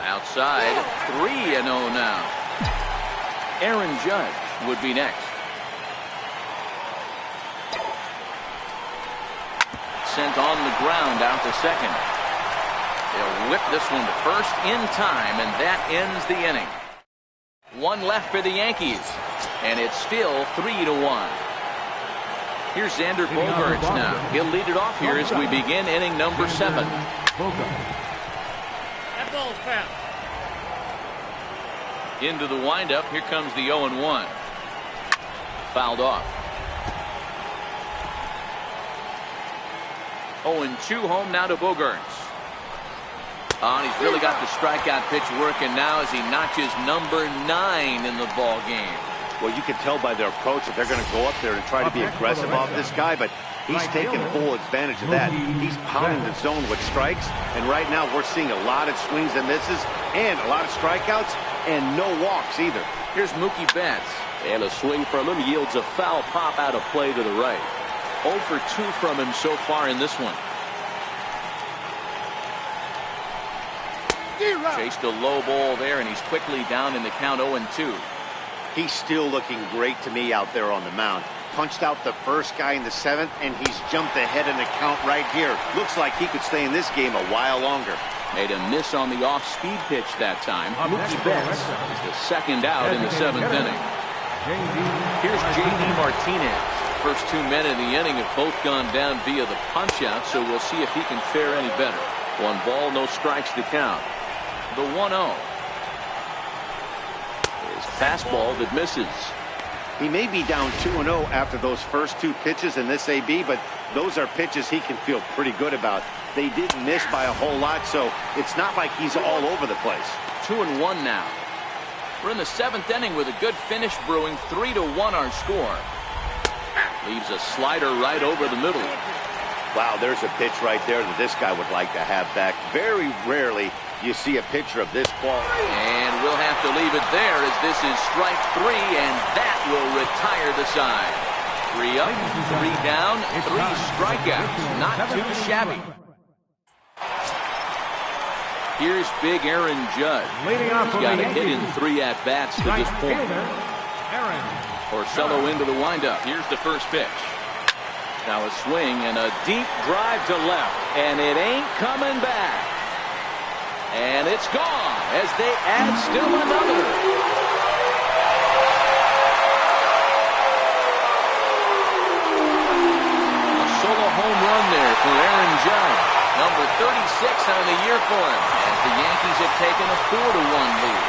Outside, 3-0 now. Aaron Judge would be next. Sent on the ground out to second. They'll whip this one to first in time, and that ends the inning. 1 left for the Yankees, and it's still 3-1. Here's Xander Bogaerts now. He'll lead it off here as we begin inning number 7. That ball's foul. Into the windup. Here comes the 0-1. Fouled off. 0-2 home now to Bogaerts. Oh, and he's really got the strikeout pitch working now as he notches number 9 in the ball game. Well, you can tell by their approach that they're going to go up there and try to be aggressive off this guy, but he's taking full advantage of that. He's pounding the zone with strikes, and right now we're seeing a lot of swings and misses and a lot of strikeouts and no walks either. Here's Mookie Betts. And a swing from him yields a foul pop out of play to the right. 0 for 2 from him so far in this one. Chased a low ball there, and he's quickly down in the count 0-2. He's still looking great to me out there on the mound. Punched out the first guy in the 7th, and he's jumped ahead in the count right here. Looks like he could stay in this game a while longer. Made a miss on the off-speed pitch that time. Mookie Betts is the second out in the 7th inning. Here's J.D. Martinez. First 2 men in the inning have both gone down via the punch-out, so we'll see if he can fare any better. 1 ball, no strikes to count. The 1-0 is fastball that misses. He may be down 2-0 after those first 2 pitches in this AB, but those are pitches he can feel pretty good about. They didn't miss by a whole lot, so it's not like he's all over the place. 2-1 now. We're in the 7th inning with a good finish brewing. 3-1 our score. Leaves a slider right over the middle. Wow, there's a pitch right there that this guy would like to have back. Very rarely you see a pitcher of this quality. And we'll have to leave it there as this is strike 3, and that will retire the side. 3 up, 3 down, 3 strikeouts. Not too shabby. Here's big Aaron Judge. He's got a hit in 3 at-bats to this point. Porcello into the windup. Here's the first pitch. Now a swing and a deep drive to left. And it ain't coming back. And it's gone as they add still another. A solo home run there for Aaron Judge. Number 36 on the year for him, as the Yankees have taken a 4-1 lead.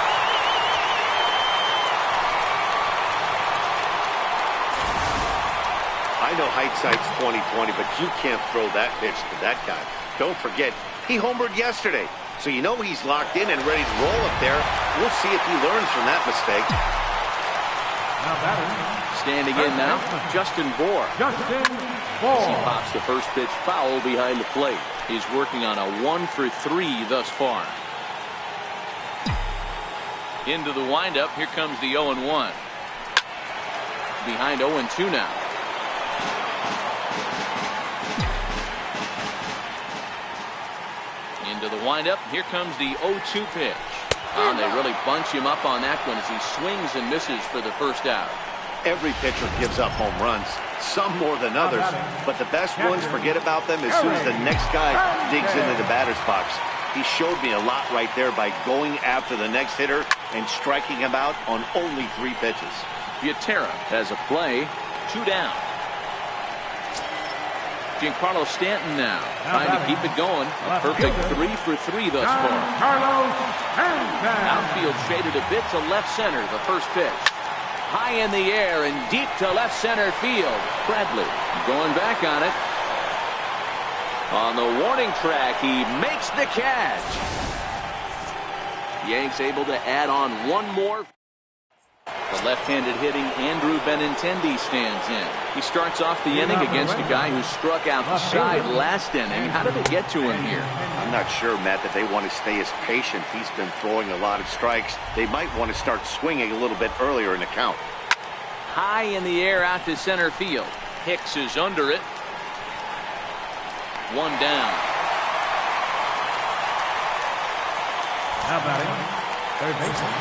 I know hindsight's 20/20, but you can't throw that pitch to that guy. Don't forget, he homered yesterday, so you know he's locked in and ready to roll up there. We'll see if he learns from that mistake. Standing in now, Justin Bohr. As he pops the first pitch foul behind the plate. He's working on a 1-for-3 thus far. Into the windup. Here comes the 0-1. Behind 0-2 now. Into the windup. Here comes the 0-2 pitch. Oh, they really bunch him up on that one as he swings and misses for the first out. Every pitcher gives up home runs, some more than others, but the best ones, forget about them as soon as the next guy digs into the batter's box. He showed me a lot right there by going after the next hitter and striking him out on only 3 pitches. Butera has a play, 2 down. Giancarlo Stanton now, trying to keep it going. A perfect 3-for-3 thus far. Outfield shaded a bit to left center, the first pitch. High in the air and deep to left center field. Bradley going back on it. On the warning track, he makes the catch. Yanks able to add on 1 more. The left-handed hitting Andrew Benintendi stands in. He starts off the inning against a guy who struck outside last inning. How did it get to him here? I'm not sure, Matt, that they want to stay as patient. He's been throwing a lot of strikes. They might want to start swinging a little bit earlier in the count. High in the air out to center field. Hicks is under it. 1 down. Now batting, third baseman.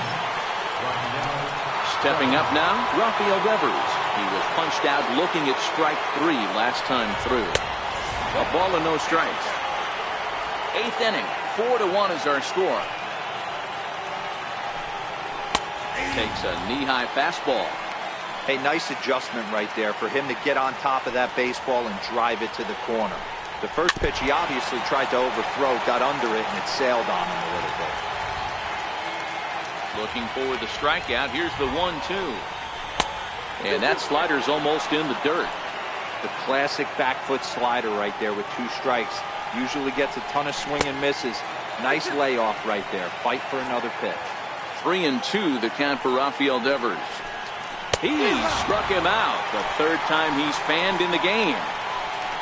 Stepping up now, Rafael Devers. He was punched out looking at strike 3 last time through. A ball and no strikes. 8th inning, 4-1 is our score. Takes a knee-high fastball. Hey, nice adjustment right there for him to get on top of that baseball and drive it to the corner. The first pitch he obviously tried to overthrow, got under it, and it sailed on him a little bit. Looking for the strikeout. Here's the 1-2. And that slider's almost in the dirt. The classic back foot slider right there with 2 strikes. Usually gets a ton of swing and misses. Nice layoff right there. Fight for another pitch. 3-2 the count for Rafael Devers. He struck him out. The 3rd time he's fanned in the game.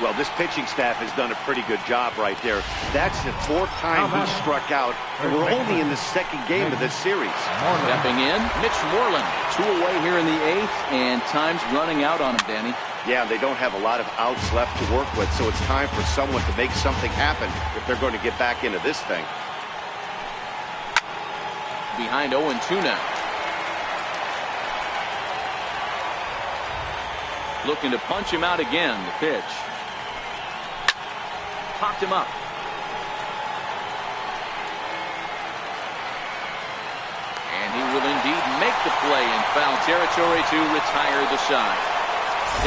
Well, this pitching staff has done a pretty good job right there. That's the 4th time he struck out, and we're only in the 2nd game of this series. Stepping in, Mitch Moreland. 2 away here in the 8th, and time's running out on him, Danny. Yeah, they don't have a lot of outs left to work with, so it's time for someone to make something happen if they're going to get back into this thing. Behind 0-2 now. Looking to punch him out again, the pitch. Popped him up. And he will indeed make the play in foul territory to retire the side.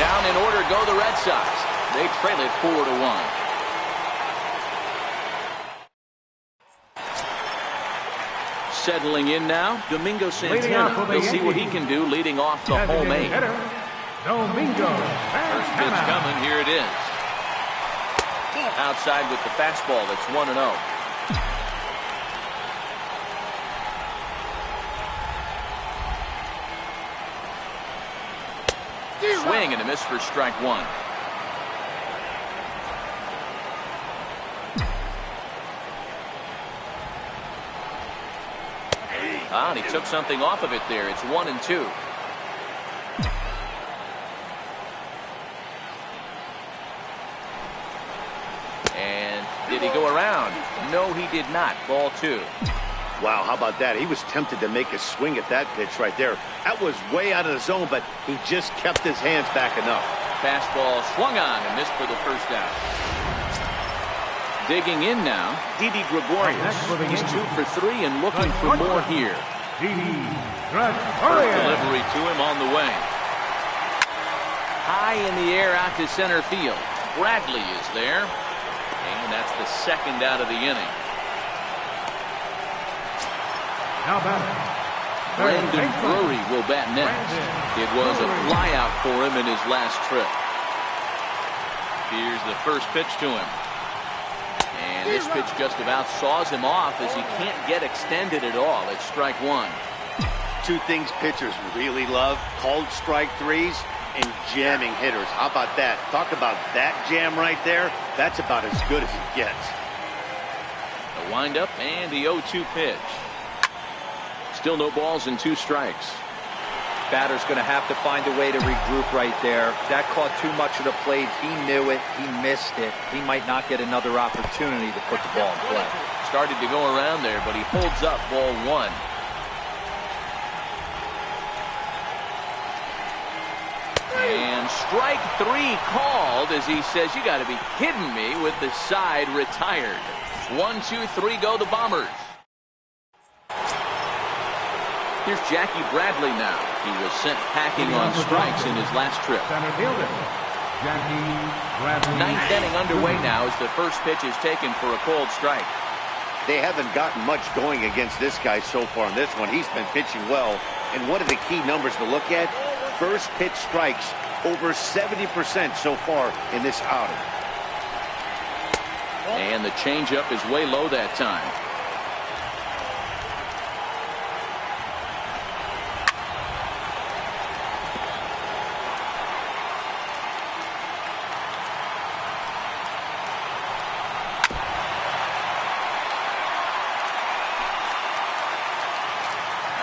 Down in order go the Red Sox. They trail it 4-1. Settling in now, Domingo Santana. We'll see what he can do leading off the home 8. Domingo. First pitch coming. Here it is. Outside with the fastball. That's 1-0. Swing and a miss for strike 1. And he took something off of it there. It's 1-2. no, he did not. Ball 2. Wow, how about that? He was tempted to make a swing at that pitch right there. That was way out of the zone, but he just kept his hands back enough. Fastball swung on and missed for the first out. Digging in now, Didi Gregorius. He's 2 for 3 and looking for more here. First delivery to him on the way. High in the air out to center field. Bradley is there. And that's the second out of the inning. Now batting, Brandon Drury will bat next. It was a flyout for him in his last trip. Here's the first pitch to him. And this pitch just about saws him off as he can't get extended at all. It's strike 1. 2 things pitchers really love: cold strike threes and jamming hitters. How about that? Talk about that jam right there. That's about as good as it gets. The windup and the 0-2 pitch. Still no balls and 2 strikes. Batter's going to have to find a way to regroup right there. That caught too much of the plate. He knew it. He missed it. He might not get another opportunity to put the ball in play. Started to go around there, but he holds up ball 1. And strike 3 called as he says, "You got to be kidding me," with the side retired. 1, 2, 3 go the Bombers. Here's Jackie Bradley now. He was sent packing on strikes in his last trip. center fielder, Jackie Bradley. 9th inning underway now as the first pitch is taken for a called strike. They haven't gotten much going against this guy so far in this one. He's been pitching well. And what are the key numbers to look at? First pitch strikes, over 70% so far in this outing. And the changeup is way low that time.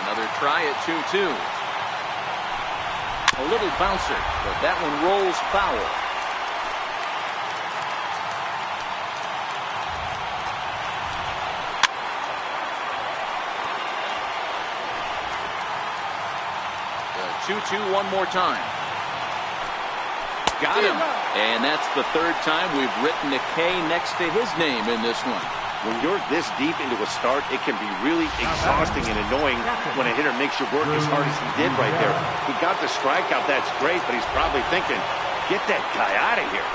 Another try at 2-2. A little bouncer, but that one rolls foul. The 2-2 one more time. Got him. And that's the 3rd time we've written a K next to his name in this one. When you're this deep into a start, it can be really exhausting and annoying when a hitter makes you work as hard as he did right there. He got the strikeout, that's great, but he's probably thinking, get that guy out of here.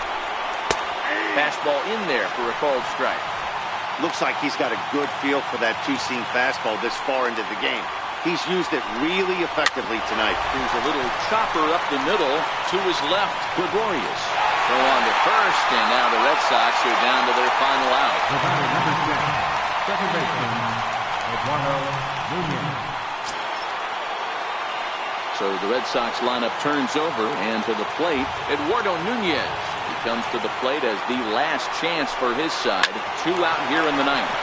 Fastball in there for a called strike. Looks like he's got a good feel for that 2-seam fastball this far into the game. He's used it really effectively tonight. Here's a little chopper up the middle to his left. Gregorius. Throw on to first, and now the Red Sox are down to their final out. The batter, number 6, second baseman, Eduardo Nunez. So the Red Sox lineup turns over, and to the plate, Eduardo Nunez. He comes to the plate as the last chance for his side. 2 out here in the 9th.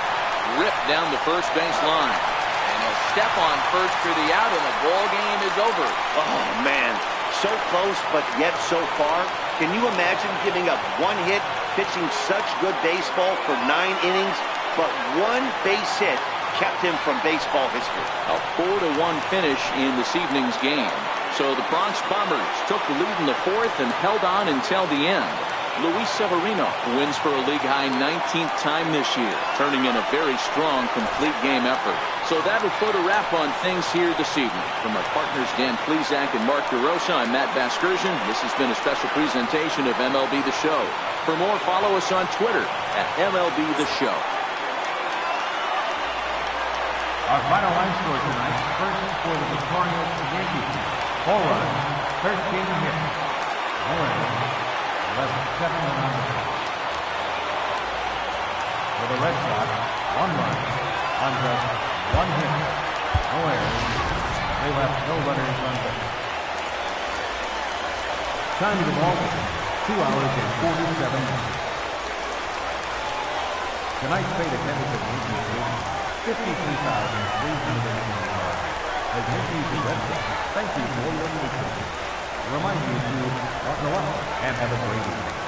Ripped down the first base line. And he'll step on first for the out, and the ball game is over. Oh, man. So close, but yet so far. Can you imagine giving up 1 hit, pitching such good baseball for 9 innings, but 1 base hit kept him from baseball history? A 4-1 finish in this evening's game. So the Bronx Bombers took the lead in the 4th and held on until the end. Luis Severino wins for a league-high 19th time this year, turning in a very strong complete game effort. So that'll put a wrap on things here this evening. From our partners Dan Plesac and Mark DeRosa, I'm Matt Vasgersian. This has been a special presentation of MLB The Show. For more, follow us on Twitter at MLB The Show. Our final line score tonight, first for the victorious Yankees. 4 runs, 13 hits. No errors, 7 runs. For the Red Sox, 1 run, on just 1 hit. No errors. They left no runners on base. Time of the ball, 2 hours and 47 minutes. Tonight's fate attended at Yankee Stadium, 53,300. As Yankees and Red Sox, thank you for your patience. Remind you to buckle up and have a great evening.